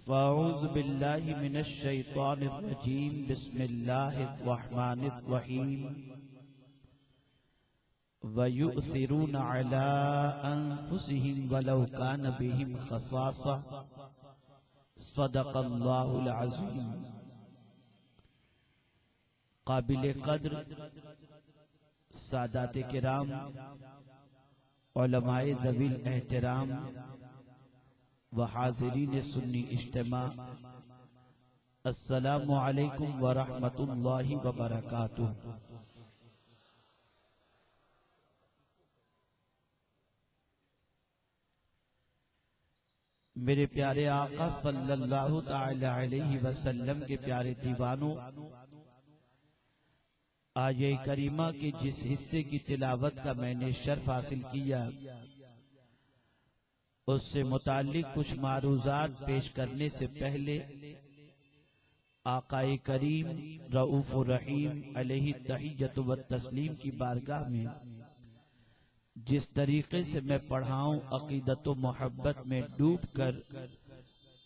فاعوذ باللہ من الشیطان الرجیم بسم اللہ الرحمن الرحیم وَيُؤْثِرُونَ عَلَىٰ أَنفُسِهِمْ وَلَوْ كَانَ بِهِمْ خَصَاصَةٌ صدق اللہ العظیم۔ قابل قدر سادات کرام، علماء ذوی الاحترام و حاضرین سنی اجتماع، السلام علیکم ورحمۃ اللہ وبرکاتہ۔ میرے پیارے آقا صلی اللہ تعالی علیہ وسلم کے پیارے دیوانوں، آیہ کریمہ کے جس حصے کی تلاوت کا میں نے شرف حاصل کیا، اس سے متعلق کچھ معروضات پیش کرنے سے پہلے آقا کریم رؤوف الرحیم علیہ التحیۃ والتسلیم کی بارگاہ میں جس طریقے سے میں پڑھاؤں عقیدت و محبت میں ڈوب کر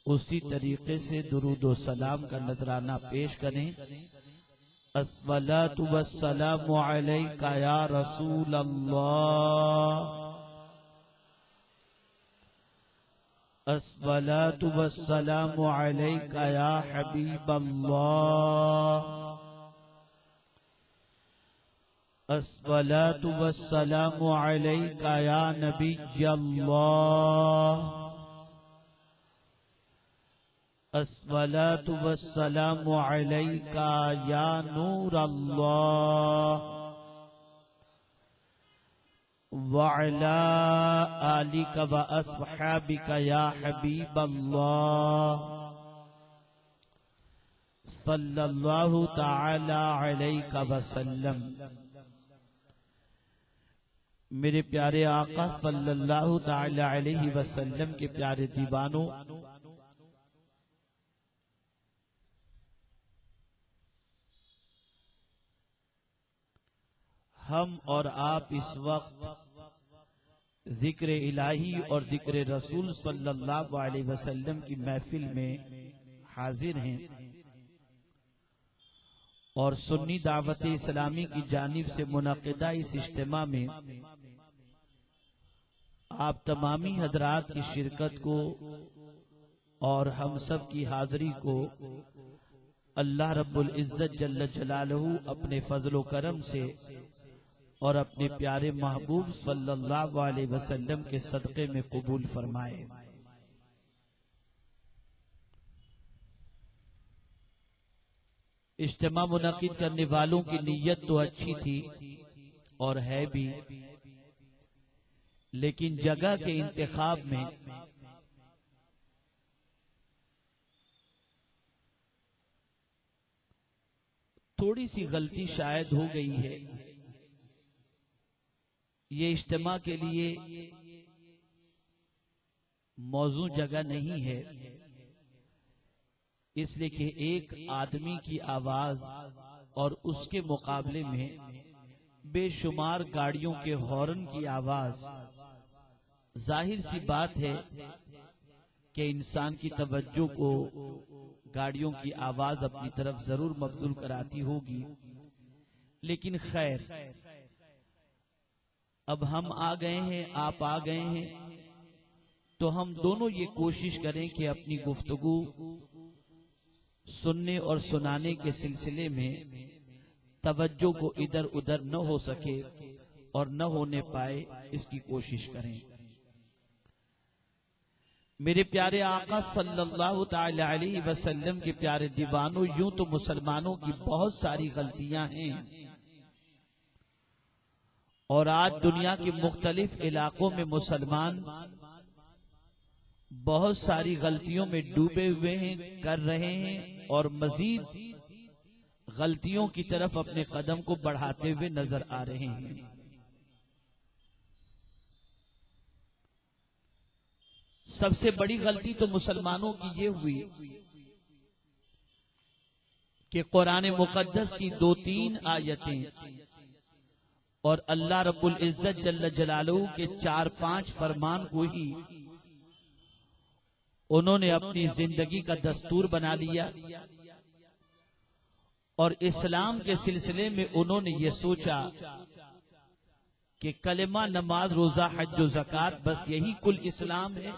اسی طریقے سے درود و سلام کا نذرانہ پیش کریں۔ الصلاۃ والسلام علیک یا رسول اللہ، الصلاۃ والسلام علیک یا حبیب اللہ، الصلاۃ والسلام علیک یا نبی اللہ، الصلاۃ والسلام علیک یا نور اللہ، وعلی آلک و اصحابک یا حبیب اللہ، صلی اللہ تعالی علیہ وسلم۔ میرے پیارے آقا صلی اللہ تعالی علیہ وسلم کے پیارے دیوانوں، ہم اور آپ اس وقت ذکر الہی اور ذکر رسول صلی اللہ علیہ وسلم کی محفل میں حاضر ہیں، اور سنی دعوت اسلامی کی جانب سے منعقدہ اس اجتماع میں آپ تمامی حضرات کی شرکت کو اور ہم سب کی حاضری کو اللہ رب العزت جل جلالہ اپنے فضل و کرم سے اور اپنے پیارے محبوب صلی اللہ علیہ وسلم کے صدقے میں قبول فرمائے۔ اجتماع منعقد کرنے والوں کی نیت تو اچھی تھی اور ہے بھی، لیکن جگہ کے انتخاب میں تھوڑی سی غلطی شاید ہو گئی ہے۔ یہ اجتماع کے لیے موزوں جگہ نہیں ہے، اس لیے کہ ایک آدمی کی آواز اور اس کے مقابلے میں بے شمار گاڑیوں کے ہارن کی آواز، ظاہر سی بات ہے کہ انسان کی توجہ کو گاڑیوں کی آواز اپنی طرف ضرور مبذول کراتی ہوگی، لیکن خیر، اب ہم آ گئے ہیں، آپ آ گئے ہیں، تو ہم دونوں یہ کوشش کریں کہ اپنی گفتگو سننے اور سنانے کے سلسلے میں توجہ کو ادھر ادھر نہ ہو سکے اور نہ ہونے پائے، اس کی کوشش کریں۔ میرے پیارے آقا صلی اللہ تعالی علیہ وسلم کے پیارے دیوانوں، یوں تو مسلمانوں کی بہت ساری غلطیاں ہیں، اور آج دنیا کے مختلف علاقوں میں مسلمان بہت ساری غلطیوں میں ڈوبے ہوئے ہیں، کر رہے ہیں، اور مزید غلطیوں کی طرف اپنے قدم کو بڑھاتے ہوئے نظر آ رہے ہیں۔ سب سے بڑی غلطی تو مسلمانوں کی یہ ہوئی کہ قرآن مقدس کی 2-3 آیتیں اور اللہ رب العزت جل جلالہ کے 4-5 فرمان کو ہی انہوں نے اپنی زندگی کا دستور بنا لیا، اور اسلام کے سلسلے میں انہوں نے یہ سوچا کہ کلمہ، نماز، روزہ، حج و زکوٰۃ، بس یہی کل اسلام ہے،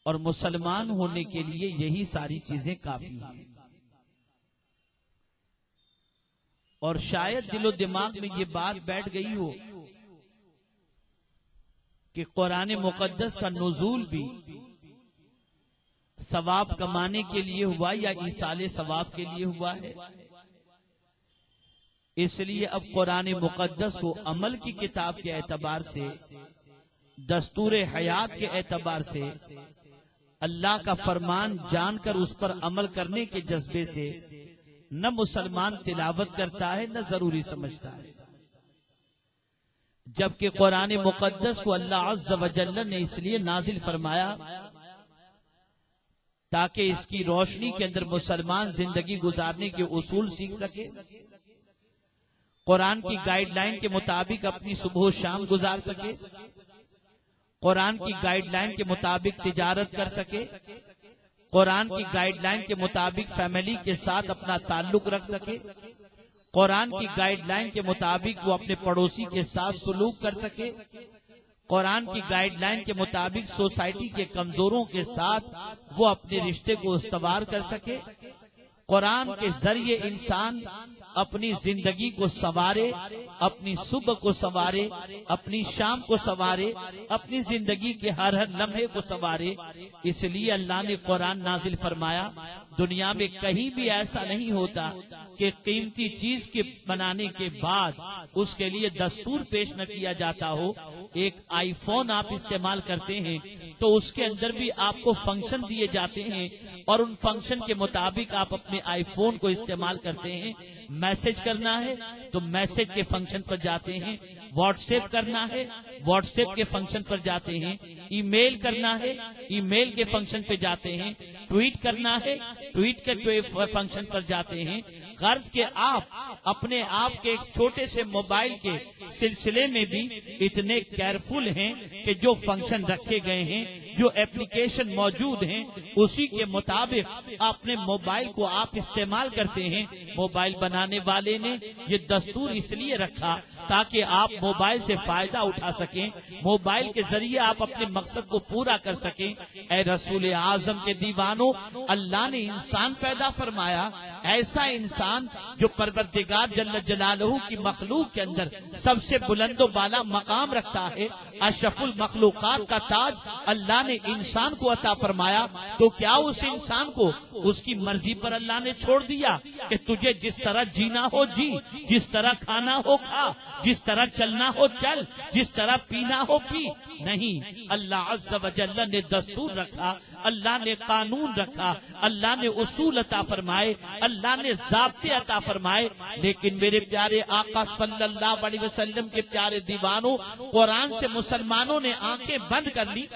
اور مسلمان ہونے کے لیے یہی ساری چیزیں کافی ہیں۔ اور شاید دل و دماغ میں یہ بات بیٹھ گئی ہو کہ قرآن مقدس کا نزول بھی ثواب کمانے کے لیے ہوا یا ایصال ثواب کے لیے ہوا ہے، اس لیے اب قرآن مقدس کو عمل کی کتاب کے اعتبار سے، دستور حیات کے اعتبار سے، اللہ کا فرمان جان کر اس پر عمل کرنے کے جذبے سے نہ مسلمان تلاوت کرتا ہے نہ ضروری سمجھتا ہے، جبکہ قرآن مقدس کو اللہ عز و جل نے اس لیے نازل فرمایا تاکہ اس کی روشنی کے اندر مسلمان زندگی گزارنے کے اصول سیکھ سکے، قرآن کی گائیڈ لائن کے مطابق اپنی صبح و شام گزار سکے، قرآن کی گائیڈ لائن کے مطابق تجارت کر سکے، قرآن کی گائیڈ لائن کے مطابق فیملی کے ساتھ اپنا تعلق رکھ سکے، قرآن کی گائیڈ لائن کے مطابق وہ اپنے پڑوسی کے ساتھ سلوک کر سکے، قرآن کی گائیڈ لائن کے مطابق سوسائٹی کے کمزوروں کے ساتھ وہ اپنے رشتے کو استوار کر سکے۔ قرآن کے ذریعے انسان اپنی زندگی کو سنوارے، اپنی صبح کو سنوارے، اپنی شام کو سنوارے، اپنی زندگی کے ہر لمحے کو سنوارے۔ اس لیے اللہ نے قرآن نازل فرمایا۔ دنیا میں کہیں بھی ایسا نہیں ہوتا کہ قیمتی چیز کے بنانے کے بعد اس کے لیے دستور پیش نہ کیا جاتا ہو۔ ایک آئی فون آپ استعمال کرتے ہیں تو اس کے اندر بھی آپ کو فنکشن دیے جاتے ہیں، اور ان فنکشن کے مطابق آپ اپنے آئی فون کو استعمال کرتے ہیں۔ میسج کرنا ہے تو میسج کے فنکشن پر جاتے ہیں، واٹس ایپ کرنا ہے واٹس ایپ کے فنکشن پر جاتے ہیں، ای میل کرنا ہے ای میل کے فنکشن پہ جاتے ہیں، ٹویٹ کرنا ہے ٹویٹ کے فنکشن پر جاتے ہیں۔ غرض کہ آپ اپنے آپ کے ایک چھوٹے سے موبائل کے سلسلے میں بھی اتنے کیئرفل ہیں کہ جو فنکشن رکھے گئے ہیں، جو اپلیکیشن موجود ہیں، اسی کے مطابق اپنے موبائل کو آپ استعمال کرتے ہیں۔ موبائل بنانے والے نے یہ دستور اس لیے رکھا تاکہ آپ موبائل سے فائدہ اٹھا سکیں، موبائل کے ذریعے آپ اپنے مقصد کو پورا کر سکیں۔ اے رسول اعظم کے دیوانوں، اللہ نے انسان پیدا فرمایا، ایسا انسان جو پروردگار جل جلالہ کی مخلوق کے اندر سب سے بلند و بالا مقام رکھتا ہے، اشرف المخلوقات کا تاج اللہ نے انسان کو عطا فرمایا، تو کیا اس انسان کو اس کی مرضی پر اللہ نے چھوڑ دیا کہ تجھے جس طرح جینا ہو جی، جس طرح کھانا ہو کھا، جس طرح چلنا ہو چل، جس طرح پینا ہو پی؟ نہیں، اللہ عز و جل نے دستور رکھا، اللہ نے قانون رکھا، اللہ نے اصول عطا فرمائے، اللہ نے ضابطے عطا فرمائے۔ لیکن میرے پیارے آقا صلی اللہ علیہ وسلم کے پیارے دیوانوں، قرآن سے مسلمانوں نے آنکھیں بند کر لی،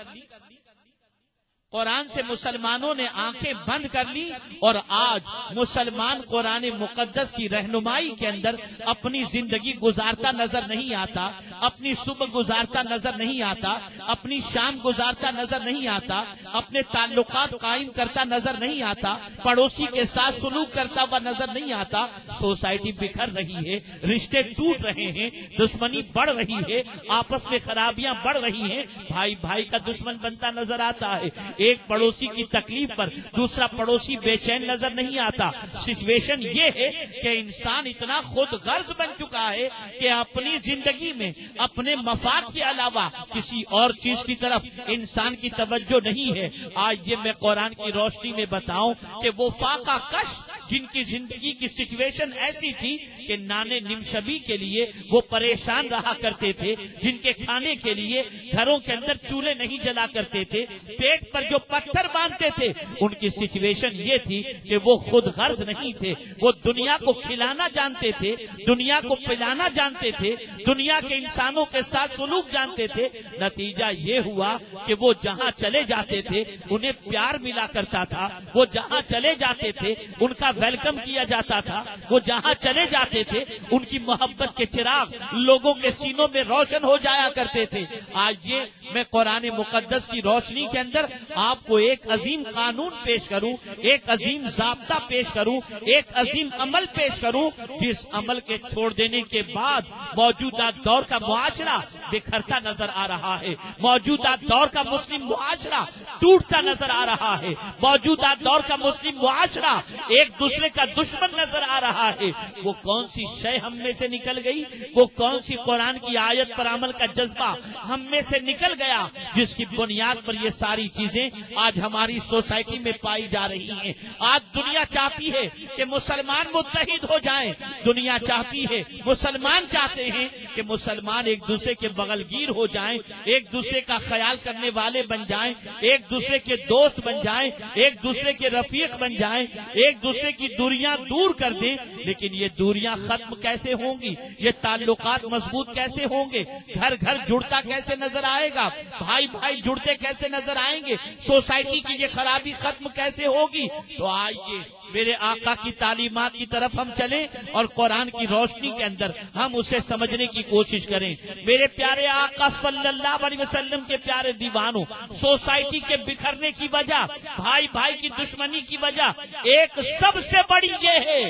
قرآن سے مسلمانوں نے آنکھیں بند کر لی، اور آج مسلمان قرآن مقدس کی رہنمائی کے اندر اپنی زندگی گزارتا نظر نہیں آتا، اپنی صبح گزارتا نظر نہیں آتا، اپنی شام گزارتا نظر نہیں آتا، اپنے تعلقات قائم کرتا نظر نہیں آتا، پڑوسی کے ساتھ سلوک کرتا ہوا نظر نہیں آتا۔ سوسائٹی بکھر رہی ہے، رشتے ٹوٹ رہے ہیں، دشمنی بڑھ رہی ہے، آپس میں خرابیاں بڑھ رہی ہیں، بھائی بھائی کا دشمن بنتا نظر آتا ہے، ایک پڑوسی کی تکلیف پر دوسرا پڑوسی بے چین نظر نہیں آتا۔ سچویشن یہ ہے کہ انسان اتنا خود غرض بن چکا ہے کہ اپنی زندگی میں اپنے مفاد کے علاوہ کسی اور چیز کی طرف انسان کی توجہ نہیں ہے۔ آج یہ میں قرآن کی روشنی میں بتاؤں کہ وہ فاقہ کش جن کی زندگی کی سچویشن ایسی تھی کہ نانے نمشبی کے لیے وہ پریشان رہا کرتے تھے، جن کے کھانے کے لیے گھروں کے اندر چولہے نہیں جلا کرتے تھے، پیٹ پر جو پتھر باندھتے تھے، ان کی سچویشن یہ تھی کہ وہ خود غرض نہیں تھے، وہ دنیا کو کھلانا جانتے تھے، دنیا کو پلانا جانتے تھے، دنیا کے انسانوں کے ساتھ سلوک جانتے تھے۔ نتیجہ یہ ہوا کہ وہ جہاں چلے جاتے تھے انہیں پیار ملا کرتا تھا، وہ جہاں چلے جاتے تھے ان کا ویلکم کیا جاتا تھا، وہ جہاں چلے جاتے تھے ان کی محبت کے چراغ لوگوں کے سینوں میں روشن ہو جایا کرتے تھے۔ آج یہ میں قرآن مقدس کی روشنی کے اندر آپ کو ایک عظیم قانون پیش کروں، ایک عظیم ضابطہ پیش کروں، ایک عظیم عمل پیش کروں، جس عمل کے چھوڑ دینے کے بعد موجودہ دور کا معاشرہ بکھرتا نظر آ رہا ہے، موجودہ دور کا مسلم معاشرہ ٹوٹتا نظر آ رہا ہے، موجودہ دور کا مسلم معاشرہ ایک دوسرے کا دشمن نظر آ رہا ہے۔ وہ کون سی شے ہم میں سے نکل گئی، وہ کون سی قرآن کی آیت پر عمل کا جذبہ ہم میں سے نکل گیا جس کی بنیاد پر یہ ساری چیزیں آج ہماری سوسائٹی میں پائی جا رہی ہیں۔ آج دنیا چاہتی ہے کہ مسلمان متحد ہو جائیں، دنیا چاہتی ہے، مسلمان چاہتے ہیں کہ مسلمان ایک دوسرے کے بغل گیر ہو جائیں، ایک دوسرے کا خیال کرنے والے بن جائیں، ایک دوسرے کے دوست بن جائیں، ایک دوسرے کے رفیق بن جائیں، ایک دوسرے کی دوریاں دور کر دیں۔ لیکن یہ دوریاں ختم کیسے ہوں گی، یہ تعلقات مضبوط کیسے ہوں گے، گھر گھر جڑتا کیسے نظر آئے گا، بھائی بھائی جڑتے کیسے نظر آئیں گے، سوسائٹی کی یہ خرابی ختم کیسے ہوگی؟ تو آئیے میرے آقا کی تعلیمات کی طرف ہم چلیں اور قرآن کی روشنی کے اندر ہم اسے سمجھنے کی کوشش کریں۔ میرے پیارے آقا صلی اللہ علیہ وسلم کے پیارے دیوانوں، سوسائٹی کے بکھرنے کی وجہ، بھائی بھائی کی دشمنی کی وجہ ایک سب سے بڑی یہ ہے،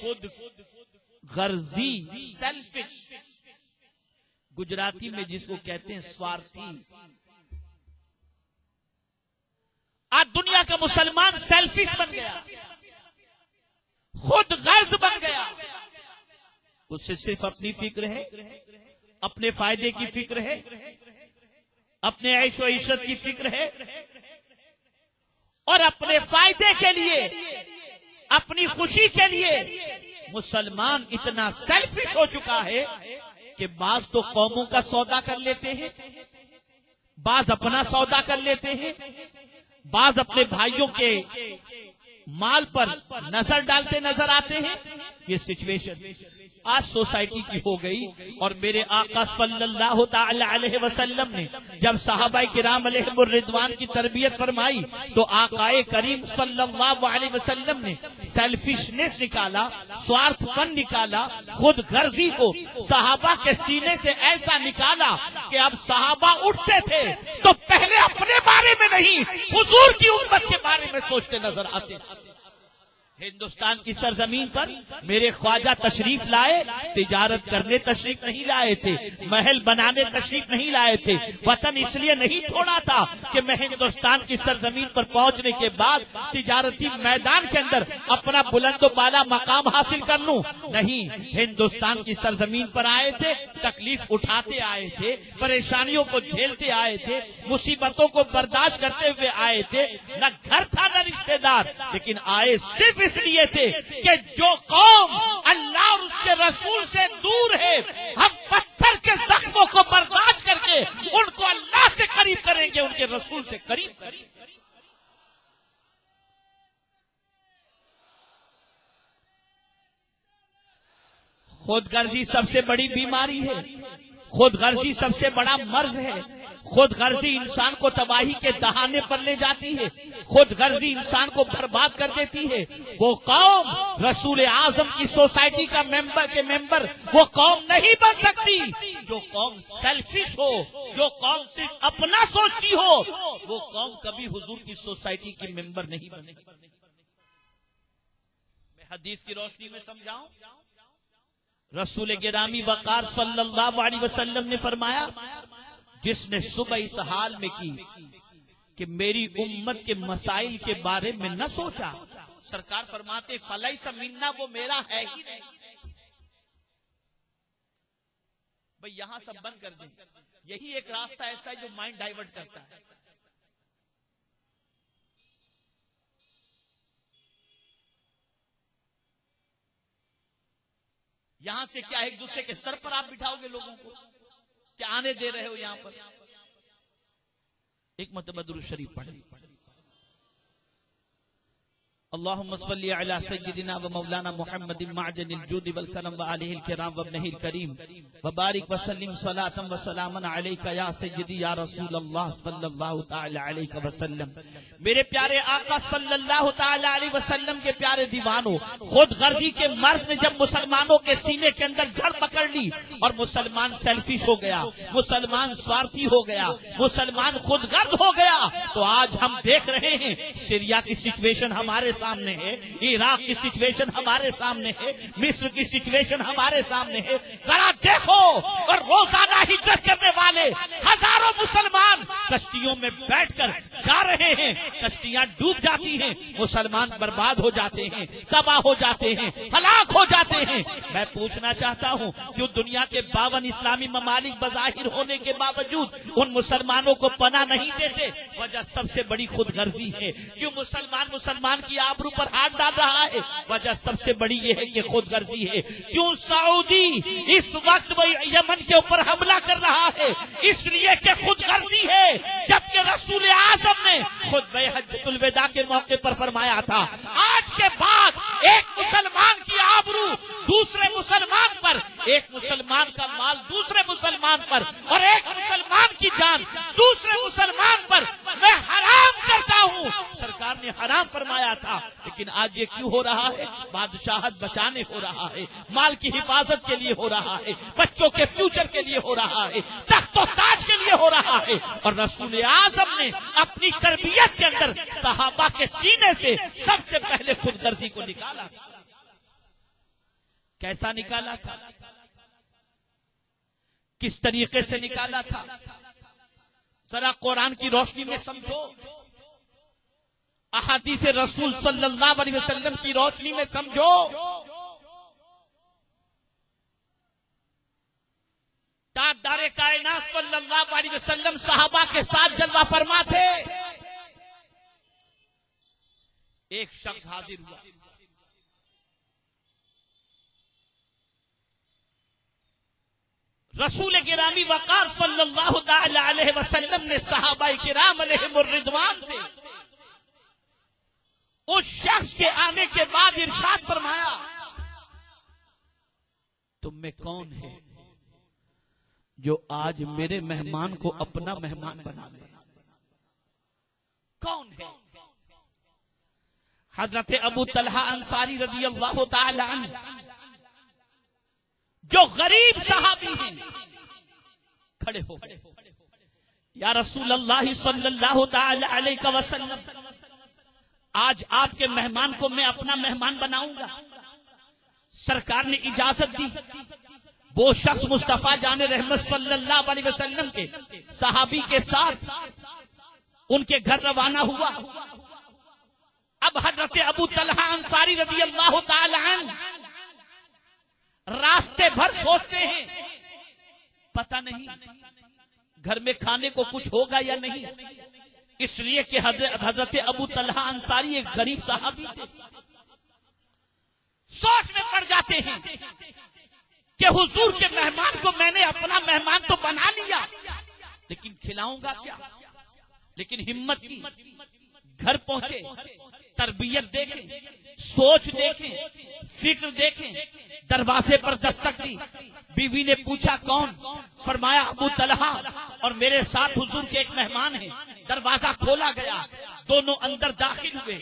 خود غرضی، سیلفش، گجراتی میں جس کو کہتے ہیں سوارتھی۔ آج دنیا کا مسلمان سیلفش بن گیا، خود غرض بن گیا، اس سے صرف اپنی فکر ہے، اپنے فائدے کی فکر ہے، اپنے عیش و عشرت کی فکر ہے، اور اپنے فائدے کے لیے، اپنی خوشی کے لیے مسلمان اتنا سیلفش ہو چکا ہے کہ بعض تو قوموں کا سودا کر لیتے ہیں، بعض اپنا سودا کر لیتے ہیں، بعض اپنے بھائیوں کے مال پر نظر ڈالتے نظر آتے ہیں۔ یہ سچویشن آج سوسائٹی کی ہو گئی۔ اور میرے آقا صلی اللہ تعالی علیہ وسلم نے جب صحابہ کرام علیہم الرضوان کی تربیت فرمائی تو آقا کریم صلی اللہ علیہ وسلم نے سیلفشنس نکالا، سوارتھ پن نکالا، خود غرضی کو صحابہ کے سینے سے ایسا نکالا کہ اب صحابہ اٹھتے تھے تو پہلے اپنے بارے میں نہیں، حضور کی امت کے بارے میں سوچتے نظر آتے تھے۔ ہندوستان کی سرزمین پر میرے خواجہ تشریف لائے، تجارت کرنے تشریف نہیں لائے تھے، محل بنانے تشریف نہیں لائے تھے، وطن اس لیے نہیں چھوڑا تھا کہ میں ہندوستان کی سرزمین پر پہنچنے کے بعد تجارتی میدان کے اندر اپنا بلند و بالا مقام حاصل کر لوں، نہیں، ہندوستان کی سرزمین پر آئے تھے، تکلیف اٹھاتے آئے تھے، پریشانیوں کو جھیلتے آئے تھے، مصیبتوں کو برداشت کرتے ہوئے آئے تھے، نہ گھر تھا نہ رشتہ دار، لیکن آئے صرف اس لیے تھے کہ جو قوم اللہ اور اس کے رسول سے دور ہے، ہم پتھر کے زخموں کو برداشت کر کے ان کو اللہ سے قریب کریں گے، ان کے رسول سے قریب کریں گے۔ خود غرضی سب سے بڑی بیماری ہے، خود غرضی سب سے بڑا مرض ہے، خود غرضی انسان کو تباہی کے دہانے پر لے جاتی ہے، خود غرضی انسان کو برباد کر دیتی ہے۔ وہ قوم رسول اعظم کی سوسائٹی کا ممبر وہ قوم نہیں بن سکتی جو قوم سیلفش ہو، جو قوم صرف اپنا سوچتی ہو، وہ قوم کبھی حضور کی سوسائٹی کی ممبر نہیں بنے گی۔ میں حدیث کی روشنی میں سمجھاؤں، رسول گرامی وقار صلی اللہ علیہ وسلم نے فرمایا، جس نے صبح اس حال میں کی کہ میری امت کے مسائل کے بارے میں نہ سوچا، سرکار فرماتے فلیس منا، وہ میرا ہے ہی نہیں۔ بھئی یہاں سب بند کر دیں، یہی ایک راستہ ایسا ہے جو مائنڈ ڈائیورٹ کرتا ہے۔ یہاں سے کیا ایک دوسرے کے سر پر آپ بٹھاؤ گے لوگوں کو؟ کیا آنے دے رہے ہو یہاں پر؟ ایک مرتبہ درود شریف پڑھیں۔ اللهم صل على سيدنا ومولانا محمد معدن الجود والكرم وآله الكرام وابنه الكريم وبارك وسلم صلاة وسلاما عليك يا سيدي يا رسول الله صلى الله تعالى عليك وسلم. میرے پیارے آقا صلی اللہ تعالی علیہ وسلم کے پیارے دیوانوں، خود غرضی کے مرض نے جب مسلمانوں کے سینے کے اندر جڑ پکڑ لی اور مسلمان سیلفش ہو گیا، مسلمان سوارتھی ہو گیا، مسلمان خود غرض ہو گیا، تو آج ہم دیکھ رہے ہیں سیریا کی سچویشن ہمارے سامنے ہے، عراق کی سچویشن ہمارے سامنے ہے، مصر کی سچویشن ہمارے سامنے ہے. ذرا دیکھو، اور روزانہ ہجرت کرنے والے ہزاروں مسلمان کشتیوں میں بیٹھ کر جا رہے ہیں، کشتیاں ڈوب جاتی ہیں، مسلمان برباد ہو جاتے ہیں، تباہ ہو جاتے ہیں، ہلاک ہو جاتے ہیں. میں پوچھنا چاہتا ہوں کہ دنیا کے 52 اسلامی ممالک بظاہر ہونے کے باوجود ان مسلمانوں کو پناہ نہیں دیتے. وجہ سب سے بڑی خود غرضی ہے. کیوں مسلمان کی آبرو پر ہاتھ ڈال رہا ہے؟ وجہ سب سے بڑی یہ ہے کہ خود غرضی ہے. کیوں سعودی اس وقت یمن کے اوپر حملہ کر رہا ہے؟ اس لیے کہ خود غرضی ہے. جبکہ رسول اعظم نے خود حجۃ الوداع کے موقع پر فرمایا تھا، آج کے بعد ایک مسلمان کی آبرو دوسرے مسلمان پر، ایک مسلمان کا مال دوسرے مسلمان پر، اور ایک مسلمان کی جان دوسرے مسلمان پر میں حرام کرتا ہوں. سرکار نے حرام فرمایا تھا، لیکن آج یہ کیوں ہو رہا ہے؟ بادشاہت بچانے ہو رہا ہے، مال کی حفاظت کے لیے ہو رہا ہے، بچوں کے فیوچر کے لیے ہو رہا ہے، تخت و تاج کے لیے ہو رہا ہے. اور رسول اعظم نے اپنی تربیت کے اندر صحابہ کے سینے سے سب سے پہلے خود غرضی کو نکالا. کیسا نکالا تھا؟ کس طریقے سے نکالا تھا؟ ذرا قرآن کی روشنی میں سمجھو، احادیث رسول صلی اللہ علیہ وسلم کی روشنی میں سمجھو. تاجدار کائنات صلی اللہ علیہ وسلم صحابہ کے ساتھ جلوہ فرما تھے. ایک شخص حاضر ہوا، رسول گرامی وقار صلی اللہ تعالی علیہ وسلم نے صحابہ کرام علیہم الرضوان سے اس شخص کے آنے کے بعد ارشاد فرمایا، تم میں کون ہے جو آج میرے مہمان کو اپنا مہمان بنا لے؟ کون ہے؟ حضرت ابو طلحہ انصاری رضی اللہ تعالی عنہ جو غریب صحابی ہیں، کھڑے ہو، یا رسول اللہ صلی اللہ تعالی علیہ وسلم، آج آپ کے مہمان کو میں اپنا مہمان بناؤں گا. سرکار نے اجازت دی. وہ شخص مصطفیٰ جان رحمت صلی اللہ علیہ وسلم کے صحابی کے ساتھ ان کے گھر روانہ ہوا. اب حضرت ابو طلحہ انصاری رضی اللہ تعالی عنہ راستے بھر سوچتے ہیں، پتہ نہیں گھر میں کھانے کو کچھ ہوگا یا نہیں، اس لیے کہ حضرت ابو طلحہ انصاری ایک غریب صحابی تھے. سوچ میں پڑ جاتے ہیں کہ حضور کے مہمان کو میں نے اپنا مہمان تو بنا لیا، لیکن کھلاؤں گا کیا؟ لیکن ہمت کی، گھر پہنچے، تربیت دیکھیں، سوچ دیکھیں، فکر دیکھیں. دروازے پر دستک دی. بیوی نے پوچھا کون؟ فرمایا ابو طلحہ، اور میرے ساتھ حضور کے ایک مہمان ہیں. دروازہ کھولا گیا، دونوں اندر داخل ہوئے.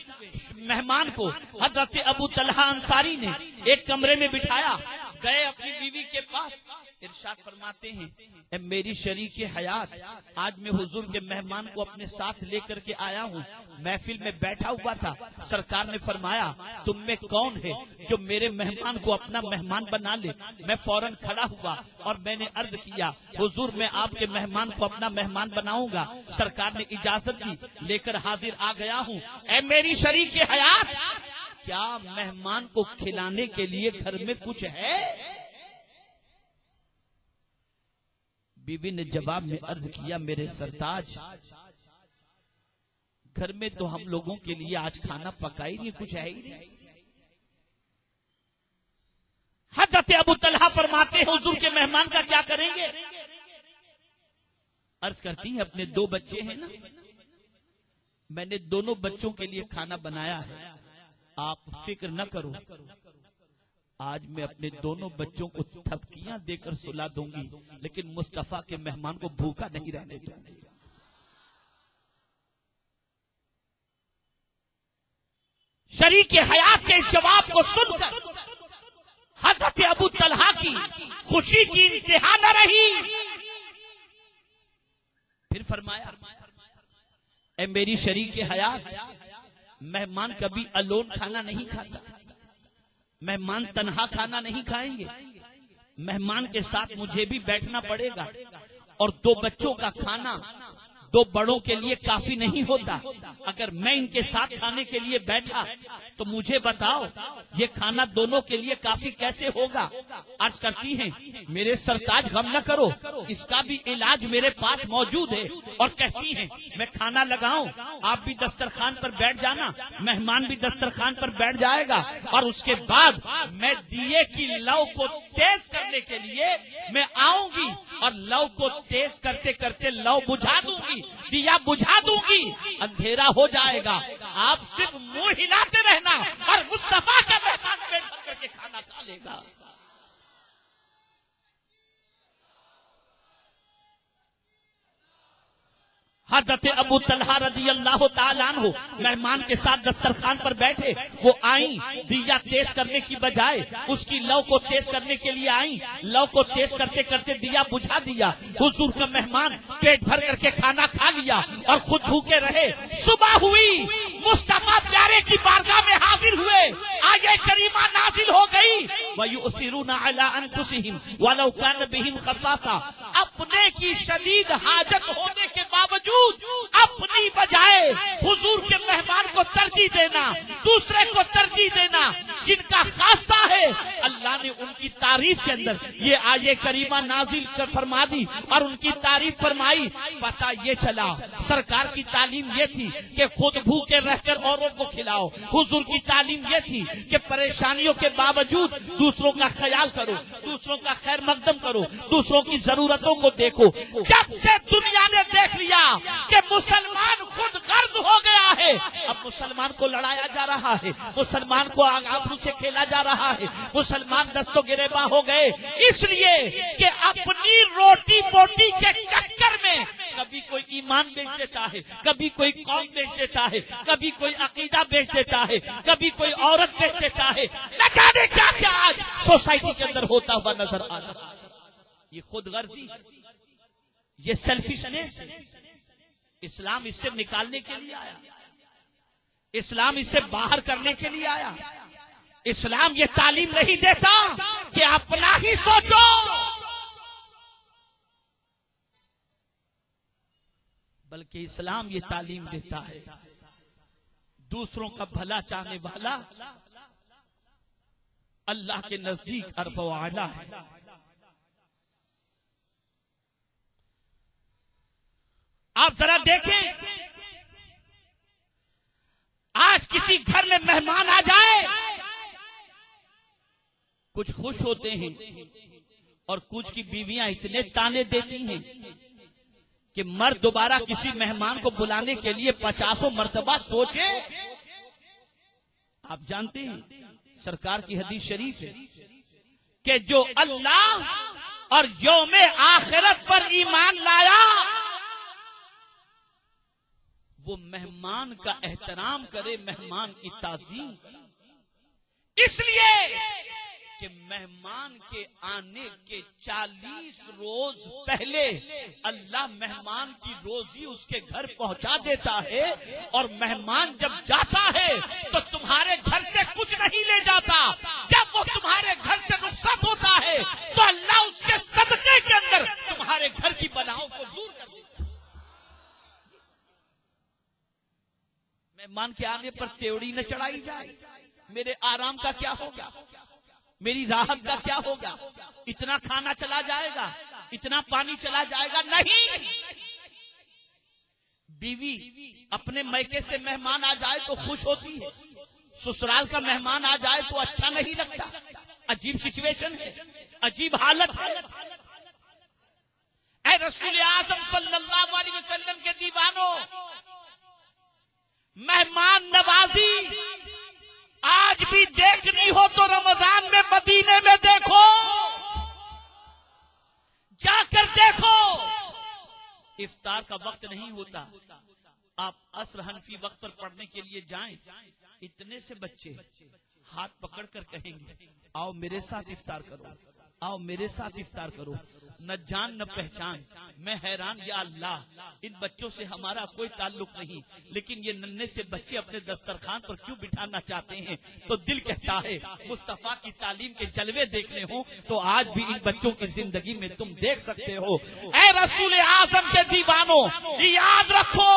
مہمان کو حضرت ابو طلحہ انصاری نے ایک کمرے میں بٹھایا، گئے اپنی بیوی کے پاس. ارشاد فرماتے ہیں، اے میری شریک حیات، آج میں حضور کے مہمان کو اپنے ساتھ لے کر کے آیا ہوں. محفل میں بیٹھا ہوا تھا، سرکار نے فرمایا تم میں کون ہے جو میرے مہمان کو اپنا مہمان بنا لے؟ میں فوراً کھڑا ہوا اور میں نے عرض کیا، حضور میں آپ کے مہمان کو اپنا مہمان بناؤں گا. سرکار نے اجازت دی، لے کر حاضر آ گیا ہوں. اے میری شریک حیات، کیا مہمان کو کھلانے کے لیے گھر میں کچھ ہے؟ بیوی نے جواب میں عرض کیا، میرے سرتاج، گھر میں تو ہم لوگوں کے لیے آج کھانا پکا ہی نہیں، کچھ ہے ہی نہیں. حضرت ابو طلحہ فرماتے ہیں حضور کے مہمان کا کیا کریں گے؟ عرض کرتی ہیں اپنے 2 بچے ہیں نا، میں نے دونوں بچوں کے لیے کھانا بنایا ہے. آپ فکر نہ کرو، آج میں اپنے دونوں بچوں کو تھپکیاں دے کر سلا دوں گی، لیکن مصطفیٰ کے مہمان کو بھوکا نہیں رہنے دوں گی۔ شریک حیات کے جواب کو سن کر حضرت ابو طلحہ کی خوشی کی انتہا نہ رہی۔ پھر فرمایا، اے میری شریک حیات، مہمان کبھی الون کھانا نہیں کھاتا، مہمان تنہا کھانا نہیں کھائیں گے، مہمان کے ساتھ مجھے بھی بیٹھنا پڑے گا، اور دو بچوں کا کھانا دو بڑوں کے لیے کافی نہیں ہوتا۔ اگر میں ان کے ساتھ کھانے کے لیے بیٹھا تو مجھے بتاؤ یہ کھانا دونوں کے لیے کافی کیسے ہوگا؟ عرض کرتی ہیں، میرے سرتاج غم نہ کرو، اس کا بھی علاج میرے پاس موجود ہے۔ اور کہتی ہیں، میں کھانا لگاؤں، آپ بھی دسترخوان پر بیٹھ جانا، مہمان بھی دسترخوان پر بیٹھ جائے گا، اور اس کے بعد میں دیے کی لو کو تیز کرنے کے لیے میں آؤں گی، اور لو کو تیز کرتے کرتے لو بجھا دوں گی، دیا بجھا دوں گی، اندھیرا ہو جائے گا، آپ صرف منہ ہلاتے رہنا اور مصطفیٰ کا مہمان پیٹ بھر کر کے کھانا کھا لے گا۔ حضرت ابو طلحہ رضی اللہ تعالیٰ عنہ مہمان کے ساتھ دسترخوان پر بیٹھے، وہ آئیں، دیا تیز کرنے کی بجائے اس کی لو کو تیز کرنے کے لیے آئیں، لو کو تیز کرتے کرتے دیا بجھا دیا۔ حضور کا مہمان پیٹ بھر کر کے کھانا کھا لیا اور خود بھوکے رہے۔ صبح ہوئی، مصطفیٰ پیارے کی بارگاہ میں حاضر ہوئے، آیے کریمہ نازل ہو گئی، وَيُؤْثِرُونَ عَلَىٰ أَنفُسِهِمْ وَلَوْ كَانَ بِهِمْ خَصَاصَةٌ، اپنے کی شدید حاجت ہونے کے باوجود اپنی بجائے حضور کے مہمان کو ترجیح دینا، دوسرے کو ترجیح دینا، جن کا خاصہ ہے، اللہ نے ان کی تعریف کے اندر یہ آیے کریمہ نازل کر فرما دی اور ان کی تعریف فرمائی۔ پتہ یہ چلا سرکار کی تعلیم یہ تھی کہ خود بھوکے رہ کر اوروں کو کھلاؤ، حضور کی تعلیم یہ تھی کہ پریشانیوں کے باوجود دوسروں کا خیال کرو، دوسروں کا خیر مقدم کرو، دوسروں کی ضرورتوں کو دیکھو۔ جب سے دنیا نے دیکھ لیا کہ مسلمان خود غرض ہو گیا ہے، اب مسلمان کو لڑایا جا رہا ہے، مسلمان کو آبرو سے کھیلا جا رہا ہے، مسلمان دست و گریباں ہو گئے، اس لیے کہ اپنی روٹی بوٹی کے چکر میں کبھی کوئی ایمان بیچ دیتا ہے، کبھی کوئی قوم بیچ دیتا ہے، کبھی کوئی عقیدہ بیچ دیتا ہے، کبھی کوئی عورت بیچ دیتا ہے، نہ جانے کیا کیا آج سوسائٹی کے اندر ہوتا ہوا نظر آ رہا ہے۔ یہ خود غرضی، یہ سیلفشنس، اسلام اس سے نکالنے کے لیے آیا، اسلام اس سے باہر کرنے کے لیے آیا۔ اسلام یہ تعلیم نہیں دیتا کہ اپنا ہی سوچو، بلکہ اسلام یہ تعلیم دیتا ہے دوسروں کا بھلا چاہنے والا اللہ کے نزدیک عرف و اعلیٰ ہے۔ آپ ذرا دیکھیں، آج کسی گھر میں مہمان آ جائے، کچھ خوش ہوتے ہیں اور کچھ کی بیویاں اتنے تانے دیتی ہیں کہ مرد دوبارہ کسی مہمان کو بلانے کے لیے 50 مرتبہ سوچے۔ آپ جانتے ہیں سرکار کی حدیث شریف ہے کہ جو اللہ اور یوم آخرت پر ایمان لایا وہ مہمان کا احترام کرے، مہمان کی تعظیم، اس لیے کہ مہمان کے آنے کے 40 روز پہلے اللہ مہمان کی روزی اس کے گھر پہنچا دیتا ہے، اور مہمان جب جاتا ہے تو تمہارے گھر سے کچھ نہیں لے جاتا، جب وہ تمہارے گھر سے رخصت ہوتا ہے تو اللہ اس کے صدقے کے اندر تمہارے گھر کی بلاؤں کو دور کر دیتا ہے۔ مہمان کے آنے پر تیوڑی نہ چڑھائی جائے، میرے آرام کا کیا ہوگا، میری راحت کا کیا ہوگا، اتنا کھانا چلا جائے گا، اتنا پانی چلا جائے گا، نہیں۔ بیوی اپنے میکے سے مہمان آ جائے تو خوش ہوتی ہے، سسرال کا مہمان آ جائے تو اچھا نہیں لگتا۔ عجیب سچویشن ہے، عجیب حالت ہے۔ اے رسول اعظم صلی اللہ علیہ وسلم کے دیوانوں، مہمان نوازی افطار کا وقت نہیں ہوتا، آپ عصر حنفی وقت پر پڑھنے کے لیے جائیں، اتنے سے بچے ہاتھ پکڑ کر کہیں گے آؤ میرے ساتھ افطار کرو، آؤ میرے ساتھ افطار کرو، نہ جان نہ پہچان۔ میں حیران، یا اللہ ان بچوں سے ہمارا کوئی تعلق نہیں، لیکن یہ ننھے سے بچے اپنے دسترخوان پر کیوں بٹھانا چاہتے ہیں؟ تو دل کہتا ہے مصطفیٰ کی تعلیم کے جلوے دیکھنے ہوں تو آج بھی ان بچوں کی زندگی میں تم دیکھ سکتے ہو۔ اے رسول اعظم کے دیوانوں، یاد رکھو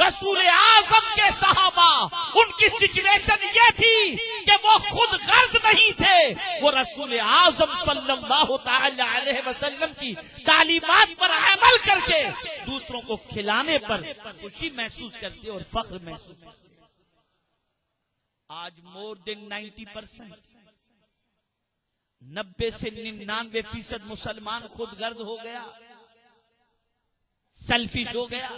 رسول اعظم کے صحابہ، ان کی سچویشن یہ تھی کہ وہ خود غرض نہیں تھے، وہ رسول اعظم صلی اللہ تعالی علیہ وسلم کی تعلیمات پر عمل کر کے دوسروں کو کھلانے پر خوشی محسوس کرتے اور فخر محسوس کرتے۔ آج مور دین 90%، 90 سے 99% مسلمان خود غرض ہو گیا، سیلفش ہو گیا،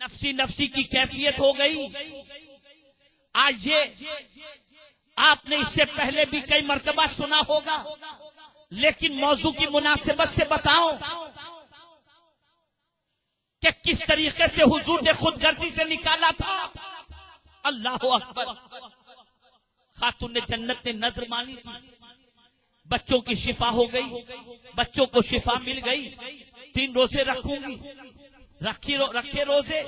نفسی نفسی کی کیفیت ہو گئی۔ آج یہ آپ نے اس سے پہلے بھی کئی مرتبہ سنا ہوگا، لیکن موضوع کی مناسبت سے بتاؤں کہ کس طریقے سے حضور نے خود غرضی سے نکالا تھا۔ اللہ اکبر، خاتون جنت نے نظر مانی تھی، بچوں کی شفا ہو گئی، بچوں کو شفا مل گئی، 3 روزے رکھوں گی، رکھے روزے،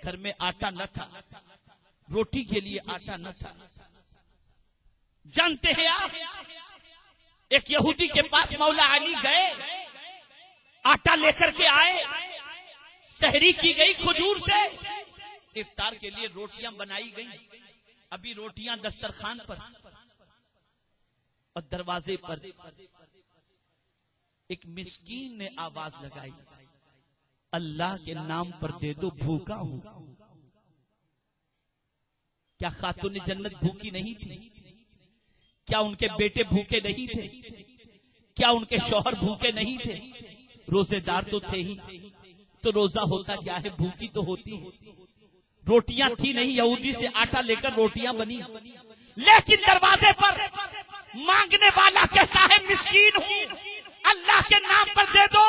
گھر میں آٹا نہ تھا، روٹی کے لیے آٹا نہ تھا۔ جانتے ہیں آپ، ایک یہودی کے پاس مولا علی گئے، آٹا لے کر کے آئے، سحری کی گئی کھجور سے، افطار کے لیے روٹیاں بنائی گئیں، ابھی روٹیاں دسترخوان پر، اور دروازے پر ایک مسکین نے آواز لگائی، اللہ کے نام پر دے دو، بھوکا ہوں۔ کیا خاتون جنت بھوکی نہیں تھی؟ کیا ان کے بیٹے بھوکے نہیں تھے؟ کیا ان کے شوہر بھوکے نہیں تھے؟ روزے دار تو تھے ہی، تو روزہ ہوتا کیا ہے، بھوکی تو ہوتی ہے۔ روٹیاں تھی نہیں، یہودی سے آٹا لے کر روٹیاں بنی، لیکن دروازے پر مانگنے والا کہتا ہے مسکین ہوں، اللہ کے نام پر دے دو۔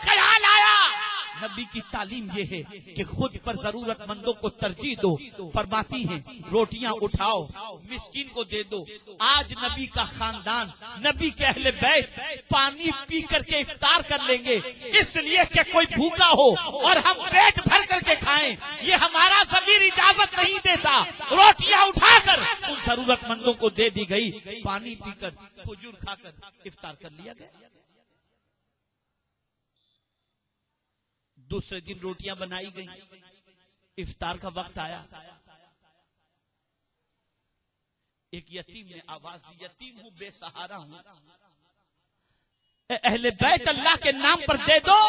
خیال آیا نبی کی تعلیم یہ ہے کہ خود پر ضرورت مندوں کو ترجیح دو، فرماتی ہیں روٹیاں اٹھاؤ مسکین کو دے دو۔ آج نبی کا خاندان، نبی کے اہل بیت پانی پی کر کے افطار کر لیں گے، اس لیے کہ کوئی بھوکا ہو اور ہم پیٹ بھر کر کے کھائیں، یہ ہمارا ضمیر اجازت نہیں دیتا۔ روٹیاں اٹھا کر ان ضرورت مندوں کو دے دی گئی، پانی پی کر کھجور کھا کر افطار کر لیا گیا۔ دوسرے دن روٹیاں بنائی گئیں، افطار کا وقت آیا، ایک یتیم نے آواز دی، یتیم ہوں، بے سہارا ہوں، اے اہل بیت اللہ کے نام پر دے دو۔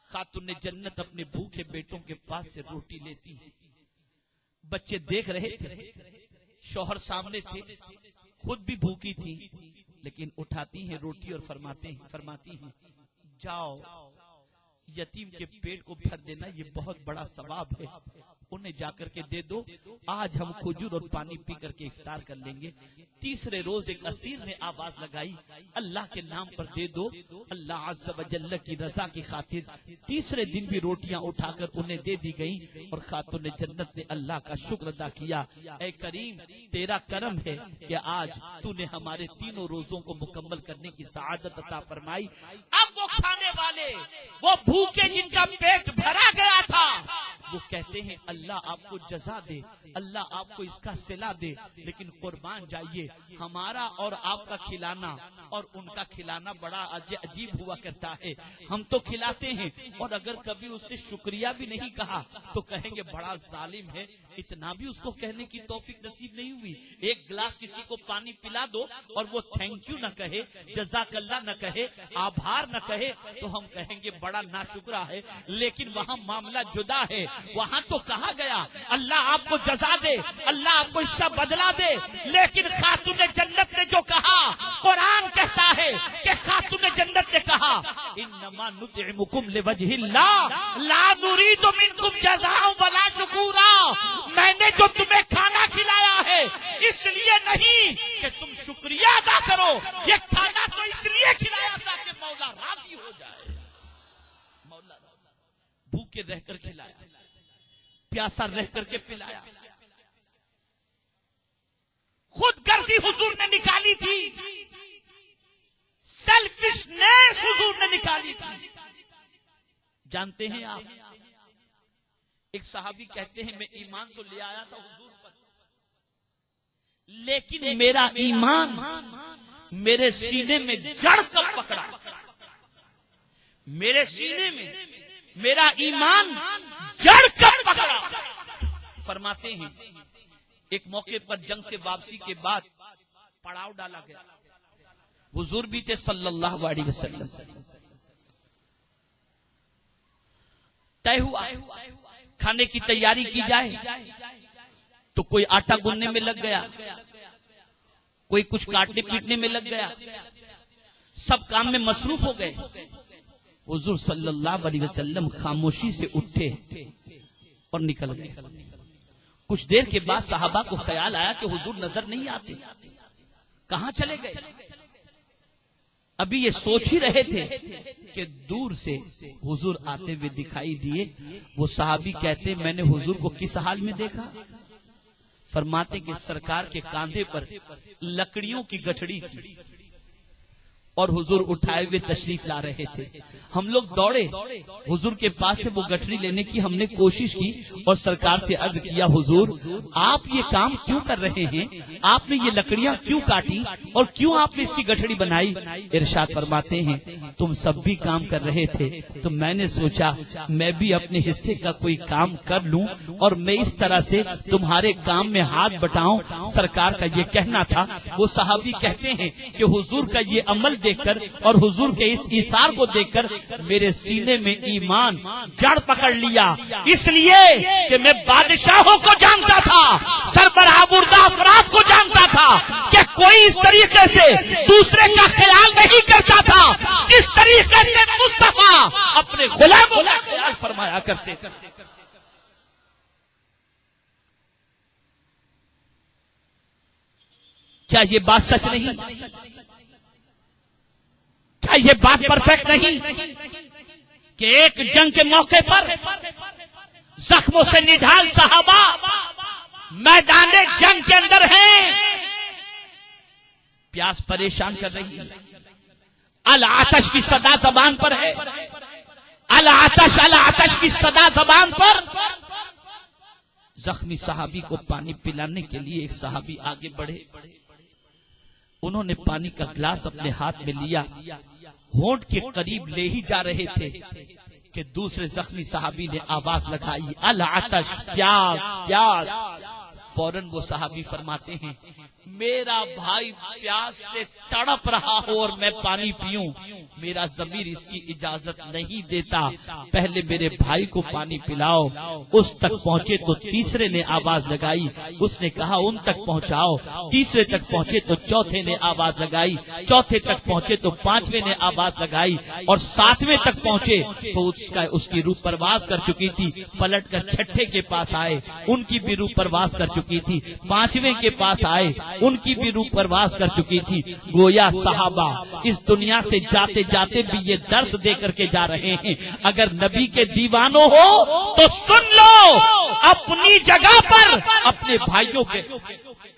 خاتون جنت اپنے بھوکے بیٹوں کے پاس سے روٹی لیتی ہے، بچے دیکھ رہے تھے، شوہر سامنے تھے، خود بھی بھوکی تھی، لیکن اٹھاتی ہیں روٹی اور فرماتی ہیں جاؤ یتیم کے پیٹ کو بھر دینا، یہ بہت بڑا ثواب ہے، انہیں جا کر کے دے دو، آج ہم کھجور اور پانی پی کر کے افطار کر لیں گے۔ تیسرے روز ایک اسیر نے آواز لگائی، اللہ کے نام پر دے دو، اللہ عز و جل کی رضا کی خاطر۔ تیسرے دن بھی روٹیاں اٹھا کر انہیں دے دی گئیں، اور خاتون جنت نے اللہ کا شکر ادا کیا، اے کریم تیرا کرم ہے کہ آج تو نے ہمارے تینوں روزوں کو مکمل کرنے کی سعادت عطا فرمائی۔ اب وہ کھانے والے، وہ بھوکے جن کا پیٹ بھرا گیا تھا، وہ کہتے ہیں اللہ آپ کو جزا دے، اللہ آپ کو اس کا صلہ دے، لیکن قربان جائیے ہمارا اور آپ کا کھلانا اور ان کا کھلانا بڑا عجیب ہوا کرتا ہے۔ ہم تو کھلاتے ہیں، اور اگر کبھی اس نے شکریہ بھی نہیں کہا تو کہیں گے بڑا ظالم ہے، اتنا بھی اس کو کہنے کی توفیق نصیب نہیں ہوئی۔ ایک گلاس کسی کو پانی پلا دو اور وہ تھینک یو نہ کہے، جزاک اللہ نہ کہے، آبھار نہ کہے، تو ہم کہیں گے بڑا ناشکرا ہے، لیکن وہاں معاملہ جدا ہے۔ وہاں تو کہا گیا اللہ آپ کو جزا دے، اللہ آپ کو اس کا بدلہ دے، لیکن خاتون جنت نے جو کہا، قرآن کہتا ہے کہ خاتون جنت نے کہا انما نطعمکم لوجہ اللہ لا نرید منکم جزاء ولا شکورا، میں نے جو تمہیں کھانا کھلایا ہے اس لیے نہیں کہ تم شکریہ ادا کرو، یہ کھانا تو اس لیے کھلایا بھوکے رہ کر کھلایا، پیاسا رہ کر کے پلایا، خود غرضی حضور نے نکالی تھی، سیلفشنس حضور نے نکالی تھی۔ جانتے ہیں آپ، ایک صحابی کہتے ہیں میں ایمان تو لے آیا تھا حضور پر، لیکن میرا ایمان میرے سینے میں جڑ کر پکڑا، میرے سینے میں میرا ایمان جڑ کر پکڑا۔ فرماتے ہیں ایک موقع پر جنگ سے واپسی کے بعد پڑاؤ ڈالا گیا، حضور بھی تھے صلی اللہ علیہ وسلم، طے ہوا کھانے کی تیاری کی جائے، تو کوئی آٹا گننے میں لگ گیا، کوئی کچھ کاٹنے پیٹنے میں لگ گیا، سب کام میں مصروف ہو گئے۔ حضور صلی اللہ علیہ وسلم خاموشی سے اٹھے اور نکل گئے۔ کچھ دیر کے بعد صحابہ کو خیال آیا کہ حضور نظر نہیں آتے، کہاں چلے گئے؟ ابھی یہ سوچ ہی رہے تھے کہ دور سے حضور آتے ہوئے دکھائی دیے۔ وہ صحابی کہتے میں نے حضور کو کس حال میں دیکھا؟ فرماتے کہ سرکار کے کاندھے پر لکڑیوں کی گٹھڑی تھی اور حضور اٹھائے ہوئے تشریف لا رہے تھے۔ ہم لوگ دوڑے حضور کے پاس سے وہ گٹھڑی لینے کی ہم نے کوشش کی اور سرکار سے عرض کیا حضور آپ یہ کام کیوں کر رہے ہیں؟ آپ نے یہ لکڑیاں کیوں کاٹی اور کیوں آپ نے اس کی گٹھڑی بنائی؟ ارشاد فرماتے ہیں تم سب بھی کام کر رہے تھے تو میں نے سوچا میں بھی اپنے حصے کا کوئی کام کر لوں اور میں اس طرح سے تمہارے کام میں ہاتھ بٹاؤں۔ سرکار کا یہ کہنا تھا۔ وہ صحابی کہتے ہیں کہ حضور کا یہ عمل دیکھ کر اور حضور کے اس ایثار کو دیکھ کر میرے سینے میں ایمان جڑ پکڑ لیا، اس لیے کہ میں بادشاہوں کو جانتا تھا، سربراہ بردہ افراد کو جانتا تھا کہ کوئی اس طریقے سے دوسرے کا خیال نہیں کرتا تھا جس طریقے سے مصطفیٰ اپنے غلاموں کا خیال فرمایا کرتے تھے۔ کیا یہ بات سچ نہیں؟ کیا یہ بات پرفیکٹ نہیں کہ ایک جنگ کے موقع پر زخموں سے نڈھال صحابہ میدان جنگ کے اندر ہیں، پیاس پریشان کر رہی ہے، العطش کی صدا زبان پر ہے، العطش العطش کی صدا زبان پر۔ زخمی صحابی کو پانی پلانے کے لیے ایک صحابی آگے بڑھے، انہوں نے پانی کا گلاس اپنے ہاتھ میں لیا، ہونٹ کے قریب لے ہی جا رہے تھے کہ دوسرے زخمی صحابی نے آواز لگائی العطش، پیاس پیاس۔ فوراً وہ صحابی فرماتے ہیں میرا بھائی پیاس سے تڑپ رہا ہو اور میں پانی پیوں، میرا ضمیر اس کی اجازت نہیں دیتا، پہلے میرے بھائی کو پانی پلاؤ۔ اس تک پہنچے تو تیسرے نے آواز لگائی، اس نے کہا ان تک پہنچاؤ۔ تیسرے تک پہنچے تو چوتھے نے آواز لگائی، چوتھے تک پہنچے تو پانچویں نے آواز لگائی، اور ساتویں تک پہنچے تو اس کی روح پرواز کر چکی تھی۔ پلٹ کر چھٹے کے پاس آئے، ان کی بھی روح پرواز کر چکی تھی۔ پانچویں کے پاس آئے، ان کی بھی روح پرواز کر چکی تھی۔ گویا صحابہ اس دنیا سے جاتے جاتے بھی یہ درس دے کر کے جا رہے ہیں اگر نبی کے دیوانوں ہو تو سن لو، اپنی جگہ پر اپنے بھائیوں کے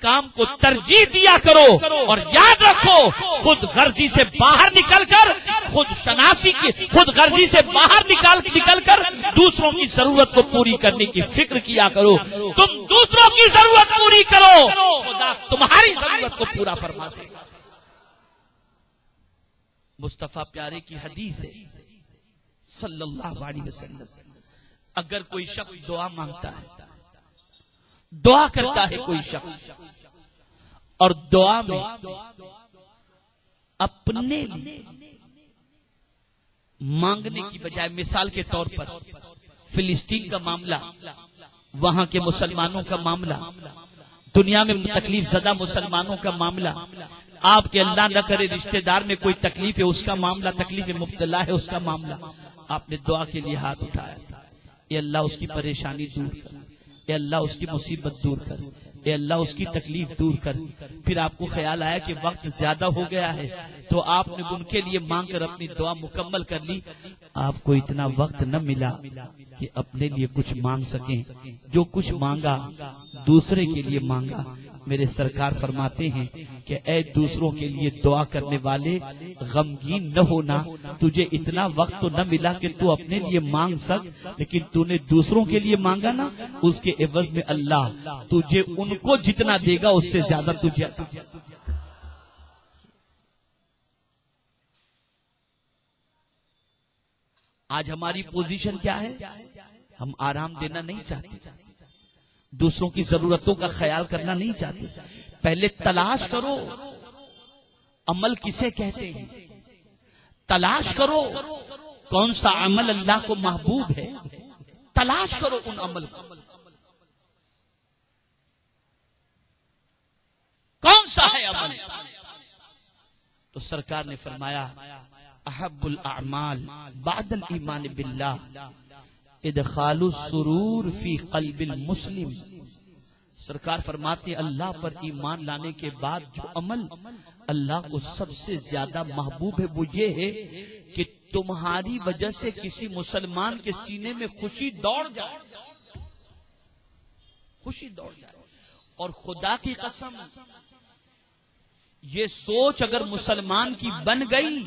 کام کو ترجیح دیا کرو، اور یاد رکھو خود غرضی سے باہر نکل کر خود شناسی کی خود غرضی سے باہر نکل کر دوسروں کی ضرورت کو پوری کرنے کی فکر کیا کرو۔ تم دوسروں کی ضرورت پوری کرو، خدا تمہاری ضرورت کو پورا فرما دے گا۔ مصطفیٰ پیارے کی حدیث ہے صلی اللہ علیہ وسلم، اگر کوئی شخص دعا مانگتا ہے، دعا کرتا ہے کوئی شخص، اور دعا میں اپنے لیے مانگنے کی بجائے، مثال کے طور پر فلسطین کا معاملہ، وہاں کے مسلمانوں کا معاملہ، دنیا میں تکلیف زدہ مسلمانوں کا معاملہ، آپ کے اللہ نہ کرے رشتہ دار میں کوئی تکلیف ہے اس کا معاملہ، تکلیف مبتلا ہے اس کا معاملہ، آپ نے دعا کے لیے ہاتھ اٹھایا، اے اللہ اس کی پریشانی دور کر، اے اللہ اس کی مصیبت دور کر، اے اللہ اس کی تکلیف دور کر۔ پھر آپ کو خیال آیا کہ وقت زیادہ ہو گیا ہے تو آپ نے ان کے لیے مانگ کر اپنی دعا مکمل کر لی، آپ کو اتنا وقت نہ ملا کہ اپنے لیے کچھ مانگ سکیں. جو کچھ مانگا دوسرے کے لیے مانگا. میرے سرکار فرماتے ہیں کہ اے دوسروں کے لیے دعا کرنے والے، غمگین نہ ہونا. تجھے اتنا وقت تو نہ ملا کہ تو اپنے لیے مانگ سک، لیکن تو نے دوسروں کے لیے مانگا نا، اس کے عوض میں اللہ تجھے ان کو جتنا دے گا اس سے زیادہ تجھے عطا. آج ہماری پوزیشن کیا ہے؟ ہم آرام دینا نہیں چاہتے، دوسروں کی ضرورتوں کا خیال کرنا نہیں چاہتے. پہلے تلاش کرو عمل کسے کہتے ہیں. تلاش کرو کون سا عمل اللہ کو محبوب ہے. تلاش کرو ان عمل کو. کون سا ہے عمل؟ تو سرکار نے فرمایا احب الاعمال بعد الایمان باللہ ادخال السرور فی قلب المسلم. سرکار فرماتے اللہ پر ایمان لانے کے بعد جو عمل اللہ کو سب سے زیادہ محبوب ہے وہ یہ ہے کہ تمہاری وجہ سے کسی مسلمان کے سینے میں خوشی دوڑ جائے. خوشی دوڑ جائے. اور خدا کی قسم یہ سوچ اگر مسلمان کی بن گئی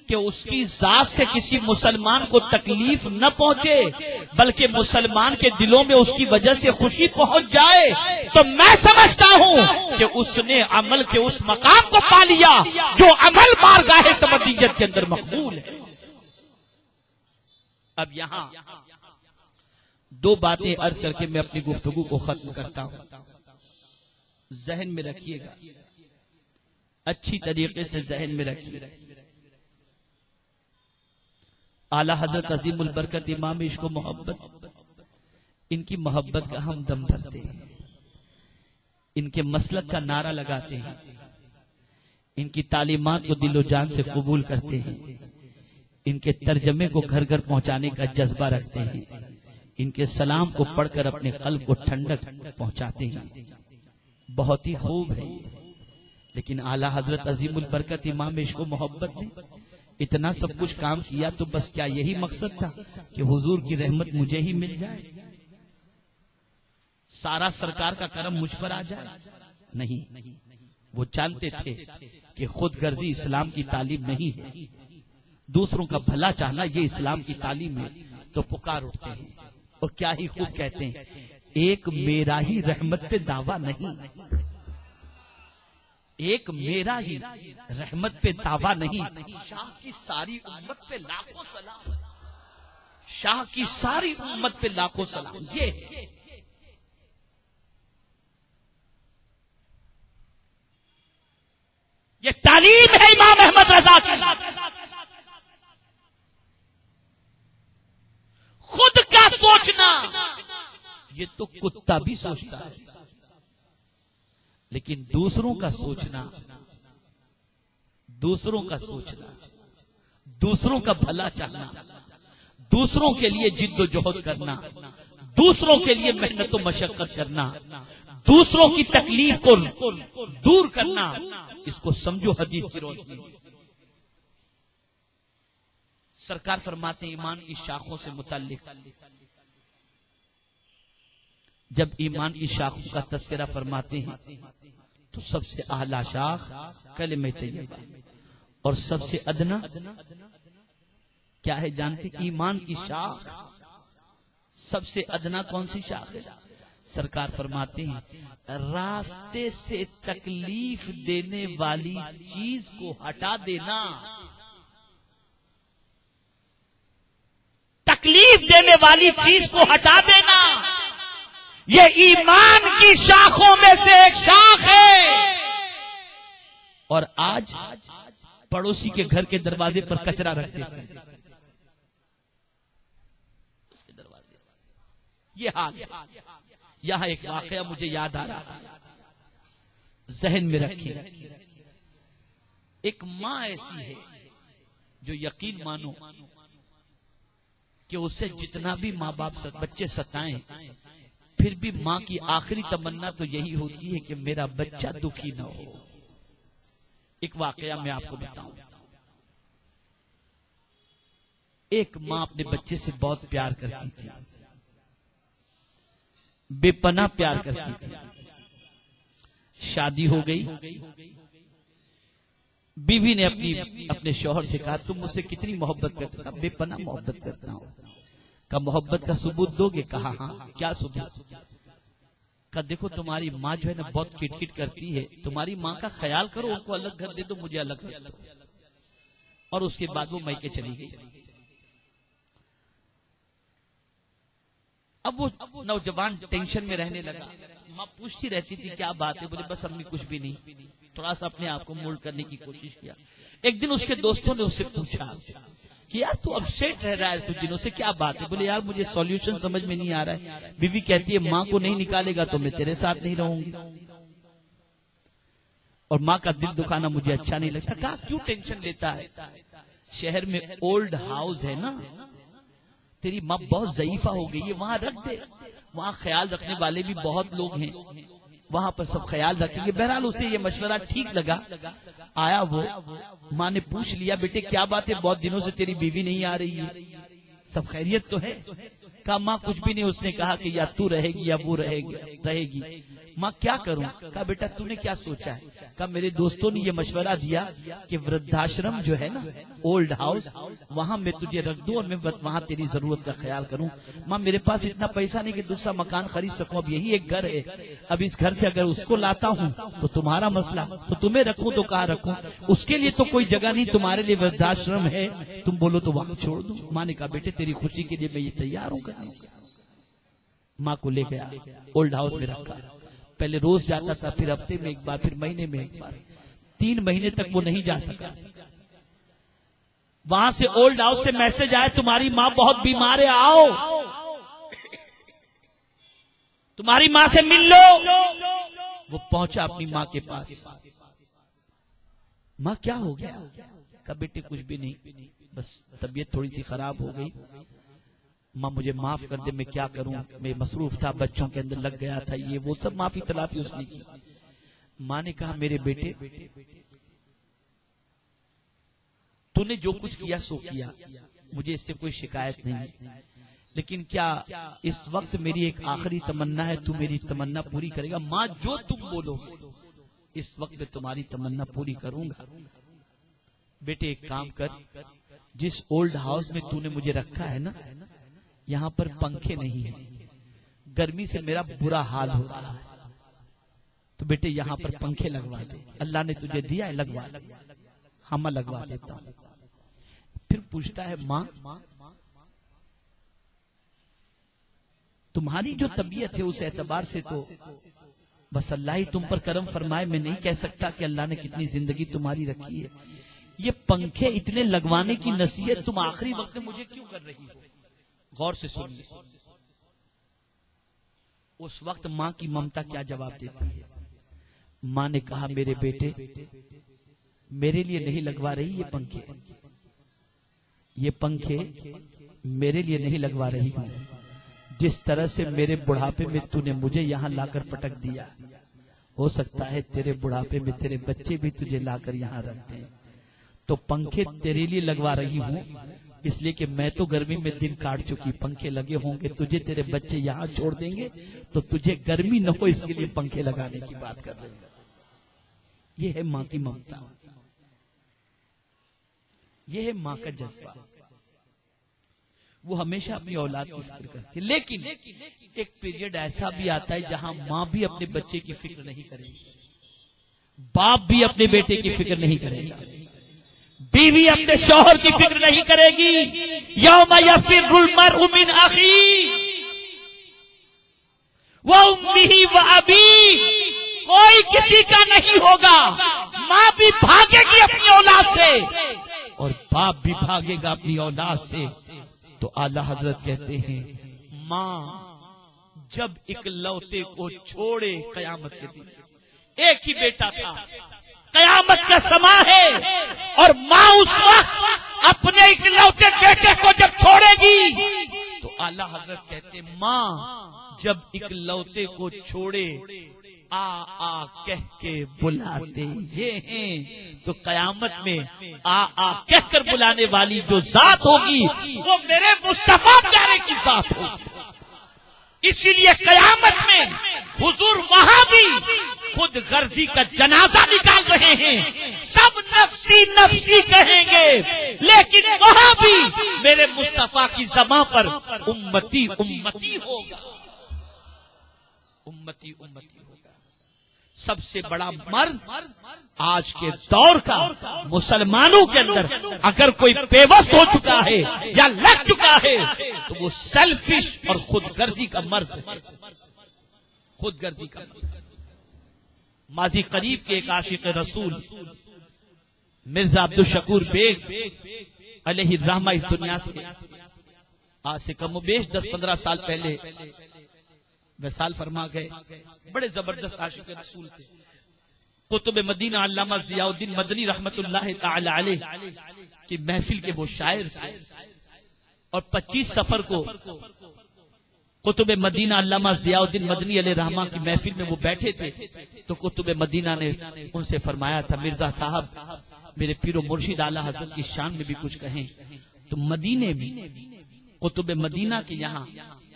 کہ اس کی ذات سے کسی مسلمان کو تکلیف نہ پہنچے بلکہ مسلمان کے دلوں میں اس کی وجہ سے خوشی پہنچ جائے، تو میں سمجھتا ہوں کہ اس نے عمل کے اس مقام کو پا لیا جو عمل بارگاہ سمدیت کے اندر مقبول ہے. اب یہاں دو باتیں عرض کر کے میں اپنی گفتگو کو ختم کرتا ہوں. ذہن میں رکھیے گا، اچھی طریقے سے ذہن میں رکھیے. اعلیٰ حضرت عظیم البرکت امام عشق و محبت، ان کی محبت کا ہم دم بھرتے ہیں، ان کے مسلک کا نعرہ لگاتے ہیں، ان کی تعلیمات کو دل و جان سے قبول کرتے ہیں، ان کے ترجمے کو گھر گھر پہنچانے کا جذبہ رکھتے ہیں، ان کے سلام کو پڑھ کر اپنے قلب کو ٹھنڈک پہنچاتے ہیں. بہت ہی خوب ہے. لیکن اعلیٰ حضرت عظیم البرکت امام عشق و محبت نے اتنا سب کچھ کام کیا تو بس کیا یہی مقصد تھا کہ حضور کی رحمت مجھے ہی مل جائے، سارا سرکار کا کرم مجھ پر آ جائے؟ نہیں. وہ جانتے تھے کہ خود غرضی اسلام کی تعلیم نہیں ہے، دوسروں کا بھلا چاہنا یہ اسلام کی تعلیم ہے. تو پکار اٹھتے ہیں اور کیا ہی خوب کہتے ہیں، ایک میرا ہی رحمت پہ دعویٰ نہیں، ایک میرا ہی رحمت پہ دعویٰ نہیں، شاہ کی ساری امت پہ لاکھوں سلام، شاہ کی ساری امت پہ لاکھوں سلام. یہ تعلیم ہے امام احمد رضا کی. خود کا سوچنا یہ تو کتا بھی سوچتا ہے، لیکن دوسروں کا سوچنا، دوسروں کا سوچنا، دوسروں کا بھلا چاہنا، دوسروں کے لیے جد و جہد کرنا، دوسروں کے لیے محنت و مشقت کرنا، دوسروں کی تکلیف کو دور کرنا، اس کو سمجھو حدیث کی روشنی. سرکار فرماتے ہیں ایمان کی شاخوں سے متعلق، جب ایمان کی شاخوں کا تذکرہ فرماتے ہیں تو سب سے اعلیٰ شاخ کلمہ طیبہ، اور سب سے ادنا کیا ہے جانتے؟ ایمان کی شاخ. سب سے ادنا کون سی شاخ ہے؟ سرکار فرماتے ہیں راستے سے تکلیف دینے والی چیز کو ہٹا دینا. تکلیف دینے والی چیز کو ہٹا دینا یہ ایمان کی شاخوں میں سے ایک شاخ ہے. اور آج پڑوسی کے گھر کے دروازے پر کچرا رکھ دیتے ہیں، اس کے دروازے یہ حال. یہاں ایک واقعہ مجھے یاد آ رہا ہے، ذہن میں رکھیں. ایک ماں ایسی ہے جو یقین مانو کہ اسے جتنا بھی ماں باپ بچے ستائیں پھر بھی ماں کی آخری تمنا تو یہی ہوتی ہے کہ میرا بچہ دکھی نہ ہو. ایک واقعہ میں آپ کو بتاؤں. ایک ماں اپنے بچے سے بہت پیار کرتی تھی، بے پناہ پیار کرتی تھی. شادی ہو گئی، بیوی نے اپنے شوہر سے کہا تم مجھ سے کتنی محبت کرتے؟ بے پناہ محبت کرتا ہوں. کہا محبت کا ثبوت دو گے؟ کہا ہاں. کیا ثبوت؟ کہا دیکھو تمہاری ماں جو ہے نا بہت کٹ کٹ کرتی ہے، تمہاری ماں کا خیال کرو، ان کو الگ گھر دے دو، مجھے الگ رکھ دو. اور اس کے بعد وہ میکے چلی گئی. اب وہ نوجوان ٹینشن میں رہنے لگا. ماں پوچھتی رہتی تھی کیا بات ہے؟ بولے بس امی کچھ بھی نہیں. تھوڑا سا اپنے آپ کو مولڈ کرنے کی کوشش کیا. ایک دن اس کے دوستوں نے اس سے پوچھا کہ یار تو اپسیٹ رہ رہا ہے کچھ دنوں سے، کیا بات ہے؟ بولے یار مجھے سولوشن سمجھ میں نہیں آ رہا ہے. بیوی کہتی ہے ماں کو نہیں نکالے گا تو میں تیرے ساتھ نہیں رہوں گی، اور ماں کا دل دکھانا مجھے اچھا نہیں لگتا. کہا کیوں ٹینشن لیتا ہے؟ شہر میں اولڈ ہاؤس ہے نا، تیری ماں بہت ضعیفہ ہو گئی ہے، وہاں رکھ دے، وہاں خیال رکھنے والے بھی بہت لوگ ہیں، وہاں پر سب خیال رکھیں گے. بہرحال اسے یہ مشورہ ٹھیک لگا. آیا وہ، ماں نے پوچھ لیا بیٹے کیا بات ہے، بہت دنوں سے تیری بیوی نہیں آ رہی ہے، سب خیریت تو ہے؟ کہا ماں کچھ بھی نہیں. اس نے کہا کہ یا تو رہے گی یا وہ رہے گی. ماں کیا کروں؟ کہا بیٹا تو نے کیا سوچا ہے؟ کہا میرے دوستوں نے یہ مشورہ دیا کہ وردھاشرم جو ہے نا اولڈ ہاؤس، وہاں میں تجھے رکھ دوں اور میں وہاں تیری ضرورت کا خیال کروں. ماں میرے پاس اتنا پیسہ نہیں کہ دوسرا مکان خرید سکوں، اب یہی ایک گھر ہے، اب اس گھر سے اگر اس کو لاتا ہوں تو تمہارا مسئلہ، تو تمہیں رکھوں تو کہاں رکھوں؟ اس کے لیے تو کوئی جگہ نہیں، تمہارے لیے وردھاشرم ہے، تم بولو تو وہاں چھوڑ دوں. ماں نے کہا بیٹے تیری خوشی کے لیے میں یہ تیار ہوں کرنے. ماں کو لے گیا، اولڈ ہاؤس میں رکھا. پہلے روز جاتا تھا، پھر ہفتے میں ایک بار، پھر مہینے میں ایک بار. 3 مہینے تک وہ نہیں جا سکا. وہاں سے اولڈ ہاؤس سے میسج آئے تمہاری ماں بہت بیمار ہے، آؤ تمہاری ماں سے مل لو. وہ پہنچا اپنی ماں کے پاس. ماں کیا ہو گیا؟ کہا بیٹے کچھ بھی نہیں، بس طبیعت تھوڑی سی خراب ہو گئی. ماں مجھے معاف کر دے، میں کیا کروں، میں مصروف تھا، بچوں کے اندر لگ گیا تھا، یہ وہ سب معافی تلافی اس نے کی. ماں نے کہا میرے بیٹے تو نے جو کچھ کیا سو کیا، مجھے اس سے کوئی شکایت نہیں ہے، لیکن کیا اس وقت میری ایک آخری تمنا ہے، تو میری تمنا پوری کرے گا؟ ماں جو تم بولو اس وقت میں تمہاری تمنا پوری کروں گا. بیٹے ایک کام کر، جس اولڈ ہاؤس میں تو نے مجھے رکھا ہے نا، یہاں پر پنکھے نہیں ہیں، گرمی سے میرا برا حال ہو رہا ہے، تو بیٹے یہاں پر پنکھے لگوا دے، اللہ نے تجھے دیا ہے لگوا دے. ہم لگوا دیتا ہوں. پھر پوچھتا ہے ماں تمہاری جو طبیعت ہے اس اعتبار سے تو بس اللہ ہی تم پر کرم فرمائے، میں نہیں کہہ سکتا کہ اللہ نے کتنی زندگی تمہاری رکھی ہے. یہ پنکھے اتنے لگوانے کی نصیحت تم آخری وقت میں مجھے کیوں کر رہی ہو؟ غور سے سن. اس وقت ماں کی ممتا کیا جواب دیتی ہے؟ ماں نے کہا میرے بیٹے میرے لیے نہیں لگوا رہی یہ پنکھے میرے لیے نہیں لگوا رہی ہوں. جس طرح سے میرے بڑھاپے میں تو نے مجھے یہاں لا کر پٹک دیا، ہو سکتا ہے تیرے بڑھاپے میں تیرے بچے بھی تجھے لا کر یہاں رکھتے ہیں. تو پنکھے تیرے لیے لگوا رہی ہوں اس لیے کہ میں تو گرمی میں دن کاٹ چکی، پنکھے لگے ہوں گے، تجھے تیرے بچے یہاں چھوڑ دیں گے تو تجھے گرمی نہ ہو، اس کے لیے پنکھے لگانے کی بات کر رہے ہیں. یہ ہے ماں کی ممتا، یہ ہے ماں کا جذبہ. وہ ہمیشہ اپنی اولاد کی فکر کرتی ہے، لیکن ایک پیریڈ ایسا بھی آتا ہے جہاں ماں بھی اپنے بچے کی فکر نہیں کرے گی، باپ بھی اپنے بیٹے کی فکر نہیں کرے گا، بیوی اپنے شوہر کی فکر نہیں کرے گی. یوم یفر المرء من اخیہ وامہ وابیہ، کوئی کسی کا نہیں ہوگا. ماں بھی بھاگے گی اپنی اولاد سے اور باپ بھی بھاگے گا اپنی اولاد سے. تو اعلی حضرت کہتے ہیں ماں جب اکلوتے کو چھوڑے قیامت کے دن، ایک ہی بیٹا تھا، قیامت کا سما ہے، اور ماں اس وقت اپنے اکلوتے بیٹے کو جب چھوڑے گی تو اعلی حضرت کہتے ہیں ماں جب اکلوتے کو چھوڑے آ آ کہہ کے بلاتے یہ ہیں، تو قیامت میں آ آ کہہ کر بلانے والی جو ذات ہوگی وہ میرے مصطفیٰ پیارے کی ذات ہوگی۔ اسی لیے قیامت میں حضور وہاں بھی خود غرضی کا جنازہ نکال رہے ہیں، سب نفسی نفسی کہیں گے، لیکن وہاں بھی میرے مصطفیٰ کی زبان پر امتی امتی ہوگا، امتی امتی ہوگا۔ سب سے بڑا مرض آج کے دور کا مسلمانوں کے اندر اگر کوئی پیوست ہو چکا ہے یا لگ چکا ہے تو وہ سیلفش اور خود غرضی کا مرض ہے، خود غرضی کا مرض۔ ماضی قریب کے ایک عاشق رسول مرزا عبدالشکور بیگ علیہ الرحمہ اس دنیا سے آج سے کم و بیش 10-15 سال پہلے وصال فرما گئے۔ بڑے زبردست عاشق رسول تھے۔ قطب مدینہ علامہ ضیاء الدین مدنی رحمت اللہ تعالی علیہ کی محفل کے وہ شاعر تھے، اور 25 سفر کو قطب مدینہ علامہ ضیاء الدین مدنی علیہ رحمہ کی محفل میں وہ بیٹھے تھے، تو قطب مدینہ نے ان سے فرمایا تھا مرزا صاحب میرے پیر و مرشد اعلی حضرت کی شان میں بھی کچھ کہیں۔ تو مدینے میں قطب مدینہ کے یہاں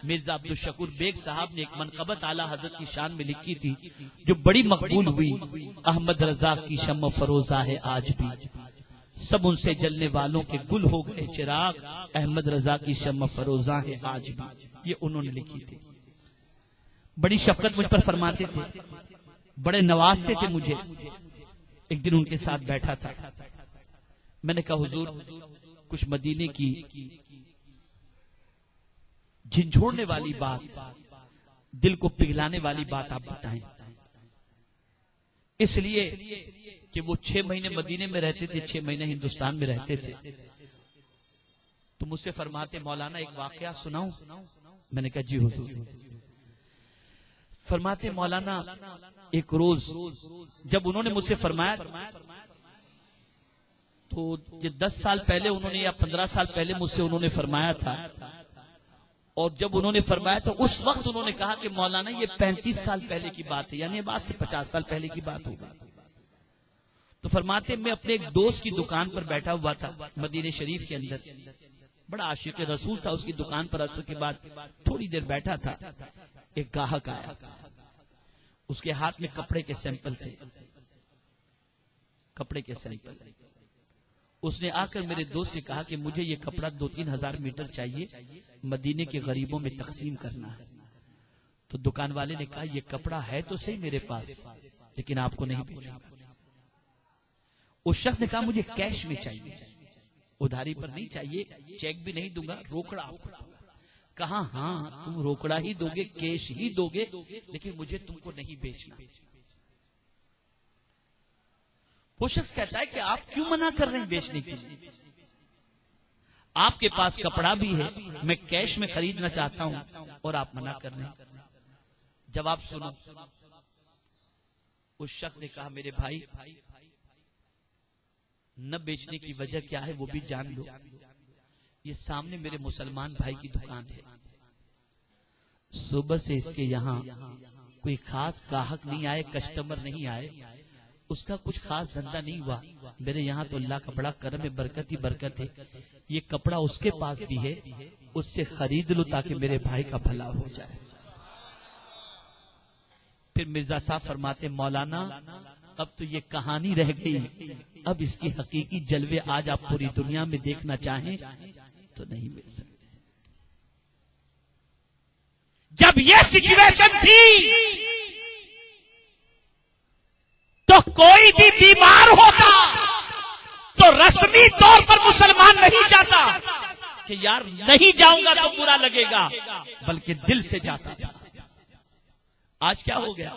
مرزا عبدالشکور بیگ صاحب نے ایک منقبت اعلی حضرت کی شان میں لکھی تھی جو بڑی مقبول ہوئی۔ احمد رضا کی شمع فروزہ ہے آج بھی، سب ان سے جلنے والوں کے گل ہو گئے چراغ، احمد رضا کی شمع فروزہ ہے آج بھی، یہ انہوں نے لکھی تھی۔ بڑی شفقت مجھ پر فرماتے تھے، بڑے نوازتے تھے مجھے۔ ایک دن ان کے ساتھ بیٹھا تھا، میں نے کہا حضور کچھ مدینے کی جھنجھوڑنے والی بات، دل کو پگھلانے والی بات آپ بتائیں۔ اس لیے کہ وہ 6 مہینے مدینے میں رہتے تھے، 6 مہینے ہندوستان میں رہتے تھے، تو مجھ سے فرماتے مولانا ایک واقعہ سناؤں؟ میں نے کہا جی حضور۔ فرماتے مولانا ایک روز جب انہوں نے مجھ سے فرمایا تو یہ 10 سال پہلے انہوں نے یا 15 سال پہلے مجھ سے انہوں نے فرمایا تھا، اور جب انہوں نے فرمایا تو اس وقت انہوں نے کہا کہ مولانا یہ 35 سال پہلے کی بات ہے، یعنی بات سے 50 سال پہلے کی بات ہوگی۔ تو فرماتے میں اپنے ایک دوست کی دکان پر بیٹھا ہوا تھا مدینہ شریف کے اندر، بڑا عاشق رسول تھا، اس کی دکان پر عصر کے بعد تھوڑی دیر بیٹھا تھا، ایک گاہک آیا، اس کے ہاتھ میں کپڑے کے سیمپل تھے، کپڑے کے سیمپل۔ اس نے آ کر میرے دوست سے کہا کہ مجھے یہ کپڑا 2-3 ہزار میٹر چاہیے، مدینے کے غریبوں میں تقسیم کرنا ہے۔ تو دکان والے نے کہا یہ کپڑا ہے تو صحیح میرے پاس، لیکن آپ کو نہیں بھیجوں گا۔ اس شخص نے کہا مجھے کیش میں چاہیے، ادھاری پر نہیں چاہیے، چیک بھی نہیں دوں گا، روکڑا آپ کو۔ کہا ہاں تم روکڑا ہی دو گے، کیش ہی دو گے، لیکن مجھے تم کو نہیں بیچنا۔ وہ شخص کہتا ہے کہ آپ کیوں منع کر رہے ہیں بیچنے کے لیے؟ آپ کے پاس کپڑا بھی ہے، میں کیش میں خریدنا چاہتا ہوں اور آپ منع کر رہے ہیں۔ جواب سنو، اس شخص نے کہا میرے بھائی نہ بیچنے کی وجہ کیا ہے وہ بھی جان لو۔ یہ سامنے میرے مسلمان بھائی کی دکان ہے، صبح سے اس کے یہاں کوئی خاص گاہک نہیں آئے، کسٹمر نہیں آئے، اس کا کچھ خاص دھندا نہیں ہوا، میرے یہاں تو اللہ کا بڑا کرم ہے، برکت ہی برکت ہے۔ یہ کپڑا اس کے پاس بھی ہے، اس سے خرید لو تاکہ میرے بھائی کا بھلا ہو جائے۔ پھر مرزا صاحب فرماتے مولانا اب تو یہ کہانی رہ گئی، اب اس کی حقیقی جلوے آج آپ پوری دنیا میں دیکھنا چاہیں تو نہیں مل سکتے۔ جب یہ سچویشن تھی تو کوئی بھی بیمار ہوتا تو رسمی طور پر مسلمان نہیں جاتا کہ یار نہیں جاؤں گا تو برا لگے گا، بلکہ دل سے جاتا۔ آج کیا ہو گیا؟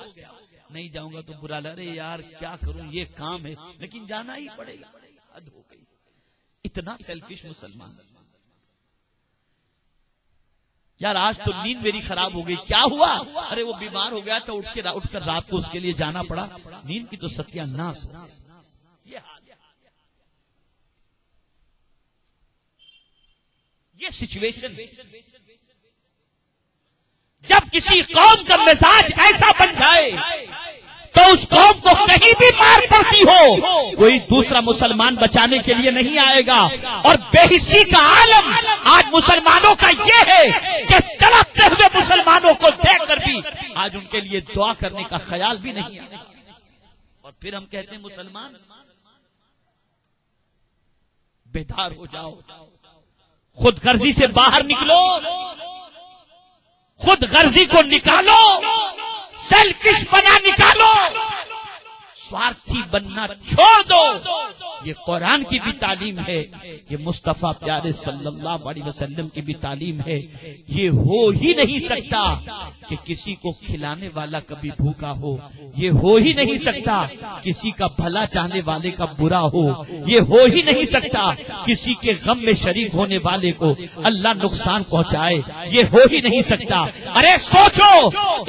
نہیں جاؤں گا تو برا لگ رہے، یار کیا کروں یہ کام ہے، لیکن جانا ہی پڑے گا۔ حد ہو گئی، اتنا سیلفش مسلمان۔ یار آج تو نیند میری خراب ہو گئی، کیا ہوا؟ ارے وہ بیمار ہو گیا تو اٹھ کر رات کو اس کے لیے جانا پڑا، نیند کی تو ستیہ ناس ہو۔ یہ سچویشن جب کسی قوم کا مزاج ایسا بن جائے تو اس قوم کو کہیں بھی مار پڑتی ہو کوئی دوسرا مسلمان بچانے کے لیے نہیں آئے گا. اور بے حسی کا عالم آج مسلمانوں کا یہ ہے کہ تڑپتے ہوئے مسلمانوں کو دیکھ کر بھی آج ان کے لیے دعا کرنے کا خیال بھی نہیں آتا. اور پھر ہم کہتے ہیں مسلمان بیدار ہو جاؤ, خود غرضی سے باہر نکلو, خود غرضی کو نکالو, سیلفش بنا نکالو, سوارتھی بننا چھوڑ دو. یہ قرآن کی بھی تعلیم ہے, یہ مصطفیٰ پیارے صلی اللہ علیہ وسلم کی بھی تعلیم ہے. یہ ہو ہی نہیں سکتا کہ کسی کو کھلانے والا کبھی بھوکا ہو, یہ ہو ہی نہیں سکتا کسی کا بھلا چاہنے والے کا برا ہو, یہ ہو ہی نہیں سکتا کسی کے غم میں شریک ہونے والے کو اللہ نقصان پہنچائے, یہ ہو ہی نہیں سکتا. ارے سوچو,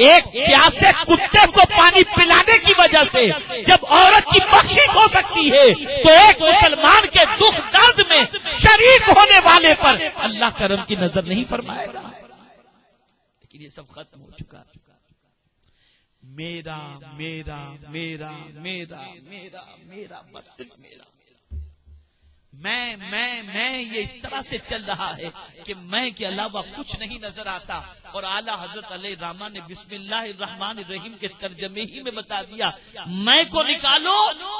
ایک پیاسے کتے کو پانی پلانے کی وجہ سے جب عورت کی بخشش ہو سکتی ہے تو ایک مسلمان کے دکھ درد میں شریک ہونے والے پر اللہ کرم کی نظر نہیں فرمائے گا. لیکن یہ سب ختم ہو چکا. میرا میرا میرا میرا میرا میرا بس صرف میرا, میں یہ اس طرح سے چل رہا ہے کہ میں کے علاوہ کچھ نہیں نظر آتا. اور اعلیٰ حضرت علیہ الرحمہ نے بسم اللہ الرحمن الرحیم کے ترجمے ہی میں بتا دیا, میں کو نکالو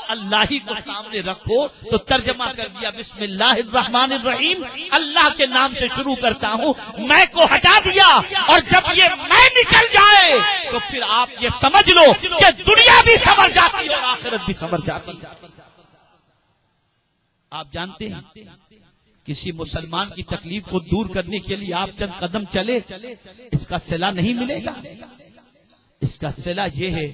اللہ ہی کو سامنے رکھو. تو ترجمہ کر دیا بسم اللہ الرحمن الرحیم, اللہ کے نام سے شروع کرتا ہوں, میں کو ہٹا دیا. اور جب یہ میں نکل جائے تو پھر آپ یہ سمجھ لو کہ دنیا بھی سنور جاتی اور آخرت بھی سنور جاتی. آپ جانتے ہیں کسی مسلمان کی تکلیف کو دور کرنے کے لیے آپ چند قدم چلے, اس کا صلہ نہیں ملے گا. اس کا صلہ یہ ہے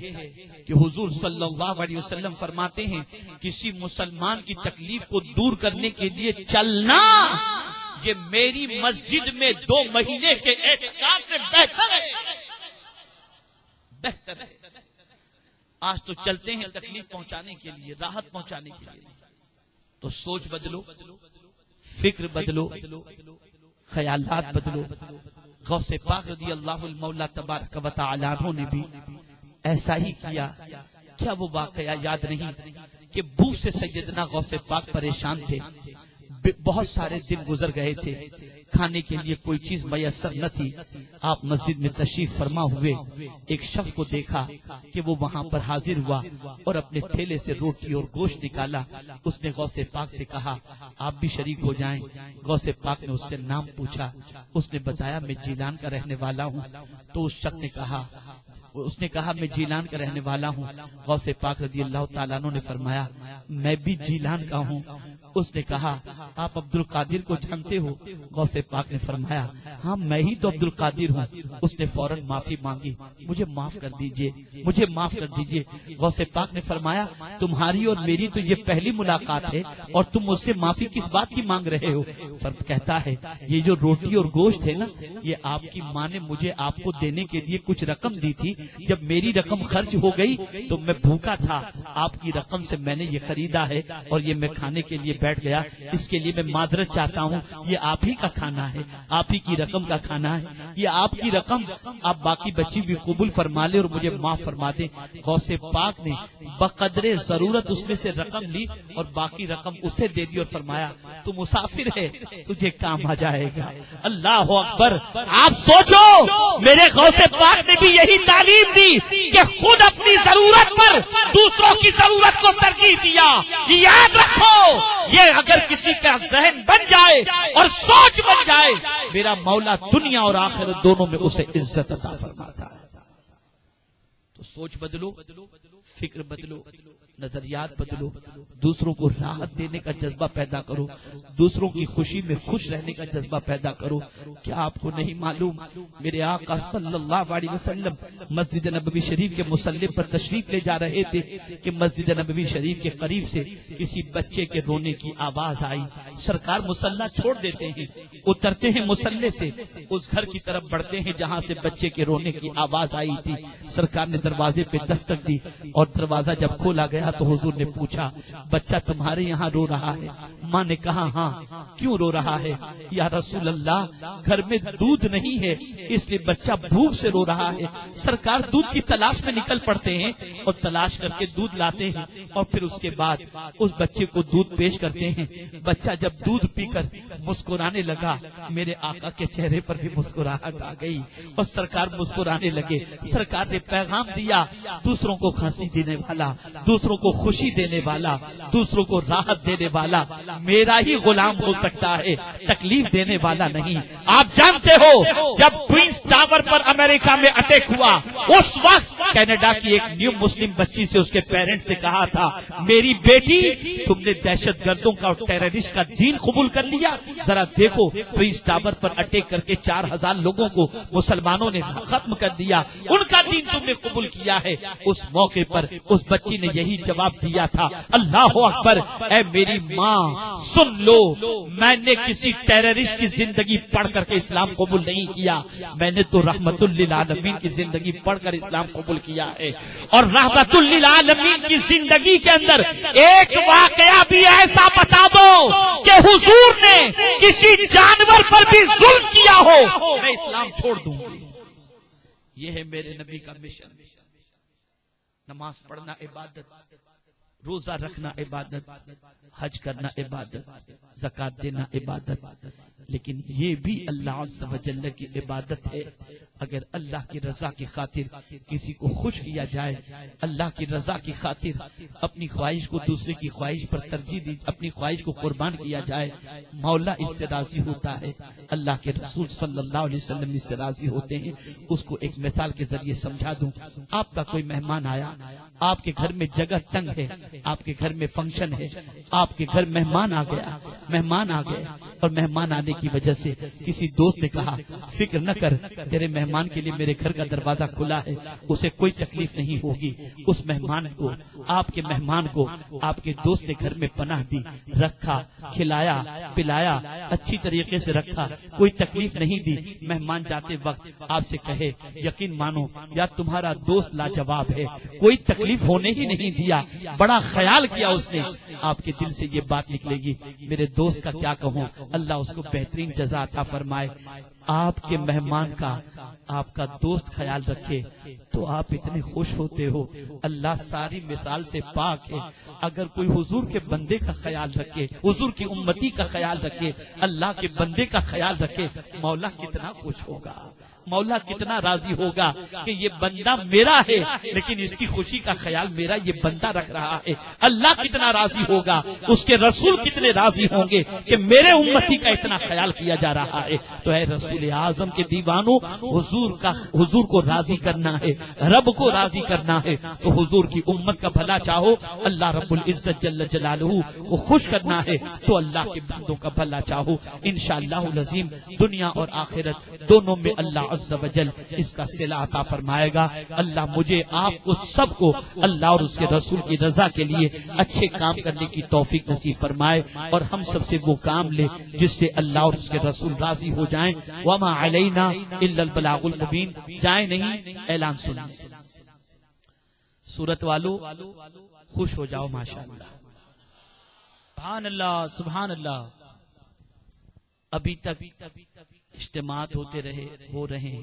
کہ حضور صلی اللہ علیہ وسلم فرماتے ہیں کسی مسلمان کی تکلیف کو دور کرنے کے لیے چلنا یہ میری مسجد میں 2 مہینے کے اعتکاف سے بہتر ہے. بہتر ہے. آج تو چلتے ہیں تکلیف پہنچانے کے لیے, راحت پہنچانے کے لیے. تو سوچ بدلو, فکر بدلو, خیالات بدلو. غوث پاک رضی اللہ المولا تبارک و تعالی عنہ نے بھی ایسا ہی کیا. کیا وہ واقعہ یاد نہیں کہ بھوک سے سیدنا غوث پاک پریشان تھے, بہت سارے دن گزر گئے تھے, کھانے کے لیے کوئی چیز میسر نہ تھی. آپ مسجد میں تشریف فرما ہوئے, ایک شخص کو دیکھا کہ وہ وہاں پر حاضر ہوا اور اپنے تھیلے سے روٹی اور گوشت نکالا. اس نے غوث پاک سے کہا آپ بھی شریک ہو جائیں. غوث پاک نے اس سے نام پوچھا, اس نے بتایا میں جیلان کا رہنے والا ہوں. تو اس شخص نے کہا میں جیلان کا رہنے والا ہوں. غوث پاک رضی اللہ تعالیٰ عنہ نے فرمایا میں بھی جیلان کا ہوں. اس نے کہا آپ عبد القادر کو جانتے ہو؟ غوث پاک نے فرمایا ہاں میں ہی تو عبد القادر ہوں. اس نے فوراً معافی مانگی, مجھے معاف کر دیجئے, مجھے معاف کر دیجئے. غوث پاک نے فرمایا تمہاری اور میری تو یہ پہلی ملاقات ہے اور تم مجھ سے معافی کس بات کی مانگ رہے ہو؟ کہتا ہے یہ جو روٹی اور گوشت ہے نا, یہ آپ کی ماں نے مجھے آپ کو دینے کے لیے کچھ رقم دی تھی. جب میری رقم خرچ ہو گئی تو میں بھوکا تھا, آپ کی رقم سے میں نے یہ خریدا ہے اور یہ میں کھانے کے لیے بیٹھ گیا. اس کے لیے میں معذرت چاہتا ہوں, یہ آپ ہی کا کھانا ہے, آپ ہی کی رقم کا کھانا ہے, یہ آپ کی رقم, آپ باقی بچی بھی قبول فرما لے اور مجھے معاف فرما دیں. غوث پاک نے بقدر ضرورت اس میں سے رقم لی اور باقی رقم اسے دے دی اور فرمایا تو مسافر ہے, تجھے کام آ جائے گا. اللہ اکبر. آپ سوچو میرے غوث پاک نے بھی یہی تعلیم دی کہ خود اپنی ضرورت پر دوسروں کی ضرورت کو ترجیح دیا. یاد رکھو یہ اگر کسی کا ذہن بن جائے اور سوچ بن جائے, میرا مولا دنیا اور آخرت دونوں میں اسے عزت عطا فرماتا ہے. تو سوچ بدلو, فکر بدلو, نظریات بدلو, دوسروں کو راحت دینے کا جذبہ پیدا کرو, دوسروں کی خوشی میں خوش رہنے کا جذبہ پیدا کرو. کیا آپ کو نہیں معلوم میرے آقا صلی اللہ علیہ وسلم مسجد نبوی شریف کے مصلی پر تشریف لے جا رہے تھے کہ مسجد نبوی شریف کے قریب سے کسی بچے کے رونے کی آواز آئی. سرکار مصلی چھوڑ دیتے ہیں, اترتے ہیں مصلی سے, اس گھر کی طرف بڑھتے ہیں جہاں سے بچے کے رونے کی آواز آئی تھی. سرکار نے دروازے پہ دستک دی, اور دروازہ جب کھولا گیا تو حضور نے پوچھا بچہ تمہارے یہاں رو رہا ہے؟ ماں نے کہا ہاں. کیوں رو رہا ہے یا رسول اللہ؟ گھر میں دودھ نہیں ہے اس لیے بچہ بھوک سے رو رہا ہے. سرکار دودھ کی تلاش میں نکل پڑتے ہیں اور تلاش کر کے دودھ لاتے ہیں اور پھر اس کے بعد اس بچے کو دودھ پیش کرتے ہیں. بچہ جب دودھ پی کر مسکرانے لگا میرے آقا کے چہرے پر بھی مسکراہٹ آ گئی اور سرکار مسکرانے لگے. سرکار نے پیغام دیا دوسروں کو ہنسی دینے والا, دوسروں کو خوشی دینے والا, دوسروں کو راحت دینے والا میرا ہی غلام ہو سکتا ہے, تکلیف دینے والا نہیں. آپ جانتے ہو جب ٹوئنز ٹاور پر امریکہ میں اٹیک ہوا اس وقت کینیڈا کی ایک نیو مسلم بچی سے اس کے پیرنٹ نے کہا تھا میری بیٹی تم نے دہشت گردوں کا اور ٹیررسٹ کا دین قبول کر لیا. ذرا دیکھو ٹوئنز ٹاور پر اٹیک کر کے 4000 لوگوں کو مسلمانوں نے ختم کر دیا, ان کا دین تم نے قبول کیا ہے. اس موقع پر اس بچی نے یہی جواب دیا تھا اللہ اکبر, اے میری ماں سن لو, میں نے کسی ٹیررسٹ کی زندگی پڑھ کر کے اسلام قبول نہیں کیا, میں نے تو رحمت للعالمین کی زندگی پڑھ کر اسلام قبول کیا ہے. اور رحمت للعالمین کی زندگی کے اندر ایک واقعہ بھی ایسا بتا دو کہ حضور نے کسی جانور پر بھی ظلم کیا ہو, میں اسلام چھوڑ دوں گی. یہ ہے میرے نبی کا مشن. نماز پڑھنا عبادت, روزہ رکھنا عبادت, حج کرنا عبادت, زکات دینا عبادت, لیکن یہ بھی اللہ عز و جل کی عبادت ہے. اگر اللہ کی رضا کی خاطر کسی کو خوش کیا جائے, اللہ کی رضا کی خاطر اپنی خواہش کو دوسرے کی خواہش پر ترجیح دی, اپنی خواہش کو قربان کیا جائے, مولا اس سے راضی ہوتا ہے, اللہ کے رسول صلی اللہ علیہ وسلم اس سے راضی ہوتے ہیں. اس کو ایک مثال کے ذریعے سمجھا دوں. آپ کا کوئی مہمان آیا, آپ کے گھر میں جگہ تنگ ہے, آپ کے گھر میں فنکشن ہے, آپ کے گھر مہمان آ گئے اور مہمان آنے کی وجہ سے کسی دوست نے کہا فکر نہ کر, تیرے مہمان کے لیے میرے گھر کا دروازہ کھلا ہے, اسے کوئی تکلیف نہیں ہوگی. اس مہمان کو, آپ کے مہمان کو آپ کے دوست نے گھر میں پناہ دی, رکھا, کھلایا پلایا, اچھی طریقے سے رکھا, کوئی تکلیف نہیں دی. مہمان جاتے وقت آپ سے کہے یقین مانو یا تمہارا دوست لاجواب ہے, کوئی تکلیف ہونے ہی نہیں دیا, بڑا خیال کیا اس نے. آپ کے دل سے یہ بات نکلے گی میرے دوست کا کیا کہوں, اللہ اس کو بہترین جزا عطا فرمائے. آپ کے مہمان کا آپ کا دوست خیال رکھے تو آپ اتنے خوش ہوتے ہو. اللہ ساری مثال سے پاک ہے. اگر کوئی حضور کے بندے کا خیال رکھے, حضور کی امتی کا خیال رکھے, اللہ کے بندے کا خیال رکھے, مولا کتنا خوش ہوگا, مولا کتنا راضی ہوگا کہ یہ بندہ میرا ہے لیکن اس کی خوشی کا خیال میرا یہ بندہ رکھ رہا ہے. اللہ کتنا راضی ہوگا, اس کے رسول کتنے راضی ہوں گے کہ میرے امتی کا اتنا خیال کیا جا رہا ہے. تو اے رسول اعظم کے دیوانوں, حضور کو راضی کرنا ہے, رب کو راضی کرنا ہے, تو حضور کی امت کا بھلا چاہو, اللہ رب العزت جل جلالہ کو خوش کرنا ہے تو اللہ کے بندوں کا بھلا چاہو. انشاءاللہ العظیم دنیا اور آخرت دونوں میں اللہ عز و جل اس کا صلہ عطا فرمائے گا. اللہ مجھے آپ کو سب کو اللہ اور اس کے رسول کی رضا کے لیے اچھے کام کرنے کی توفیق نصیب فرمائے اور ہم سب سے وہ کام لے جس سے اللہ اور اس کے رسول راضی ہو جائیں. وما علینا الا البلاغ المبین. جائیں نہیں, اعلان سنیں. سورت والو خوش ہو جاؤ ماشاءاللہ. سبحان اللہ سبحان اللہ. ابھی تک اجتماعات ہو رہے ہیں.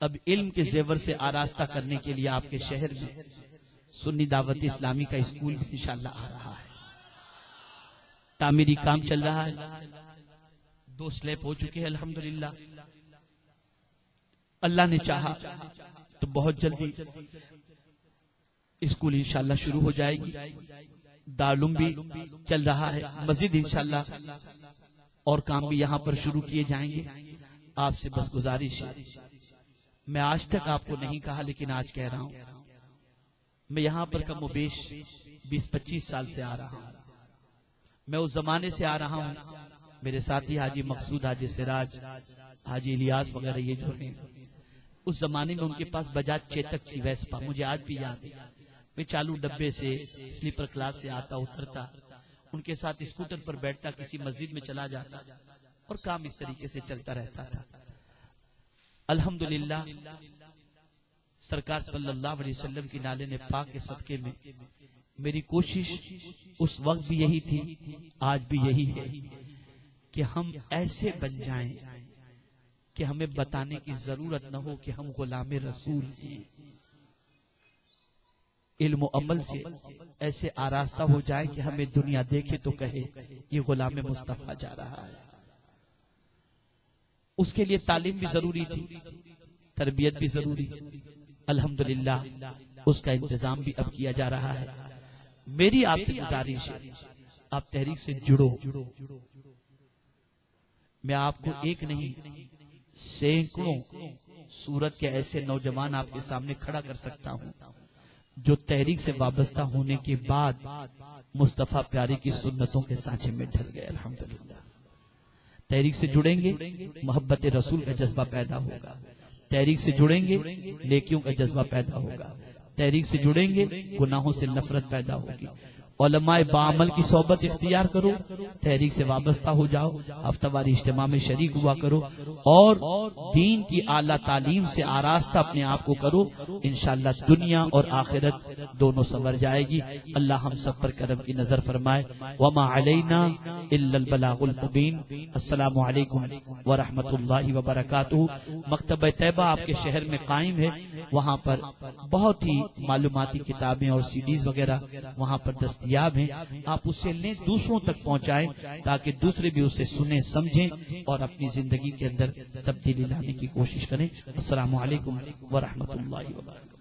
اب علم کے زیور سے آراستہ کرنے کے لیے آپ کے شہر میں سنی دعوت اسلامی کا اسکول انشاءاللہ آ رہا ہے. تعمیری کام چل رہا ہے, 2 سلیب ہو چکے ہیں الحمدللہ. اللہ نے چاہا تو بہت جلدی اسکول انشاءاللہ شروع ہو جائے گی. دارالعلوم بھی چل رہا ہے, مزید انشاءاللہ اور کام بھی یہاں پر شروع کیے جائیں گے. آپ سے بس گزارش ہے, میں آج تک آپ کو نہیں کہا لیکن آج کہہ رہا ہوں, میں یہاں پر کم و بیش 20-25 سال سے آ رہا ہوں. میں اس زمانے سے آ رہا ہوں. میرے ساتھی حاجی مقصود, حاجی سراج, حاجی الیاس وغیرہ یہ جو ہیں, اس زمانے میں ان کے پاس بجاج چیتک تھی, ویسپا, مجھے آج بھی یاد ہے. میں چالو ڈبے سے سلیپر کلاس سے آتا اترتا, ان کے ساتھ اسکوٹر پر بیٹھتا, کسی مسجد میں چلا جاتا اور کام اس طریقے سے چلتا رہتا تھا. الحمدللہ سرکار صلی اللہ علیہ وسلم کی نالے نے پاک کے صدقے میں میری کوشش اس وقت بھی یہی تھی، آج بھی یہی ہے کہ ہم ایسے بن جائیں کہ ہمیں بتانے کی ضرورت نہ ہو کہ ہم غلام رسول ہیں. علم و عمل سے ایسے آراستہ ہو جائے کہ ہمیں دنیا دیکھے تو کہے یہ غلام مصطفیٰ جا رہا ہے. اس کے لیے تعلیم بھی ضروری تھی، تربیت بھی ضروری. الحمدللہ اس کا انتظام بھی اب کیا جا رہا ہے. میری آپ سے گزارش ہے آپ تحریک سے جڑو. میں آپ کو ایک نہیں سینکڑوں صورت کے ایسے نوجوان آپ کے سامنے کھڑا کر سکتا ہوں جو تحریک سے وابستہ ہونے کے بعد مصطفیٰ پیارے کی سنتوں کے سانچے میں ڈھل گئے. الحمدللہ تحریک سے جڑیں گے محبت رسول کا جذبہ پیدا ہوگا، تحریک سے جڑیں گے نیکیوں کا جذبہ پیدا ہوگا، تحریک سے جڑیں گے گناہوں سے نفرت پیدا ہوگی. علماء باعمل کی صحبت اختیار کرو، تحریک سے وابستہ ہو جاؤ، ہفتہ واری اجتماع میں شریک ہوا کرو اور دین کی اعلیٰ تعلیم سے آراستہ اپنے آپ کو کرو. انشاءاللہ دنیا اور آخرت دونوں سنور جائے گی. اللہ ہم سب پر کرم کی نظر فرمائے. وما علینا الا البلاغ المبین. السلام علیکم ورحمۃ اللہ وبرکاتہ. مکتبہ طیبہ آپ کے شہر میں قائم ہے، وہاں پر بہت ہی معلوماتی کتابیں اور CDs وغیرہ وہاں پر دستیاب ہیں. آپ اسے لیں، دوسروں تک پہنچائیں تاکہ دوسرے بھی اسے سنیں سمجھیں اور اپنی زندگی کے اندر تبدیلی لانے کی کوشش کریں. السلام علیکم ورحمۃ اللہ وبرکاتہ.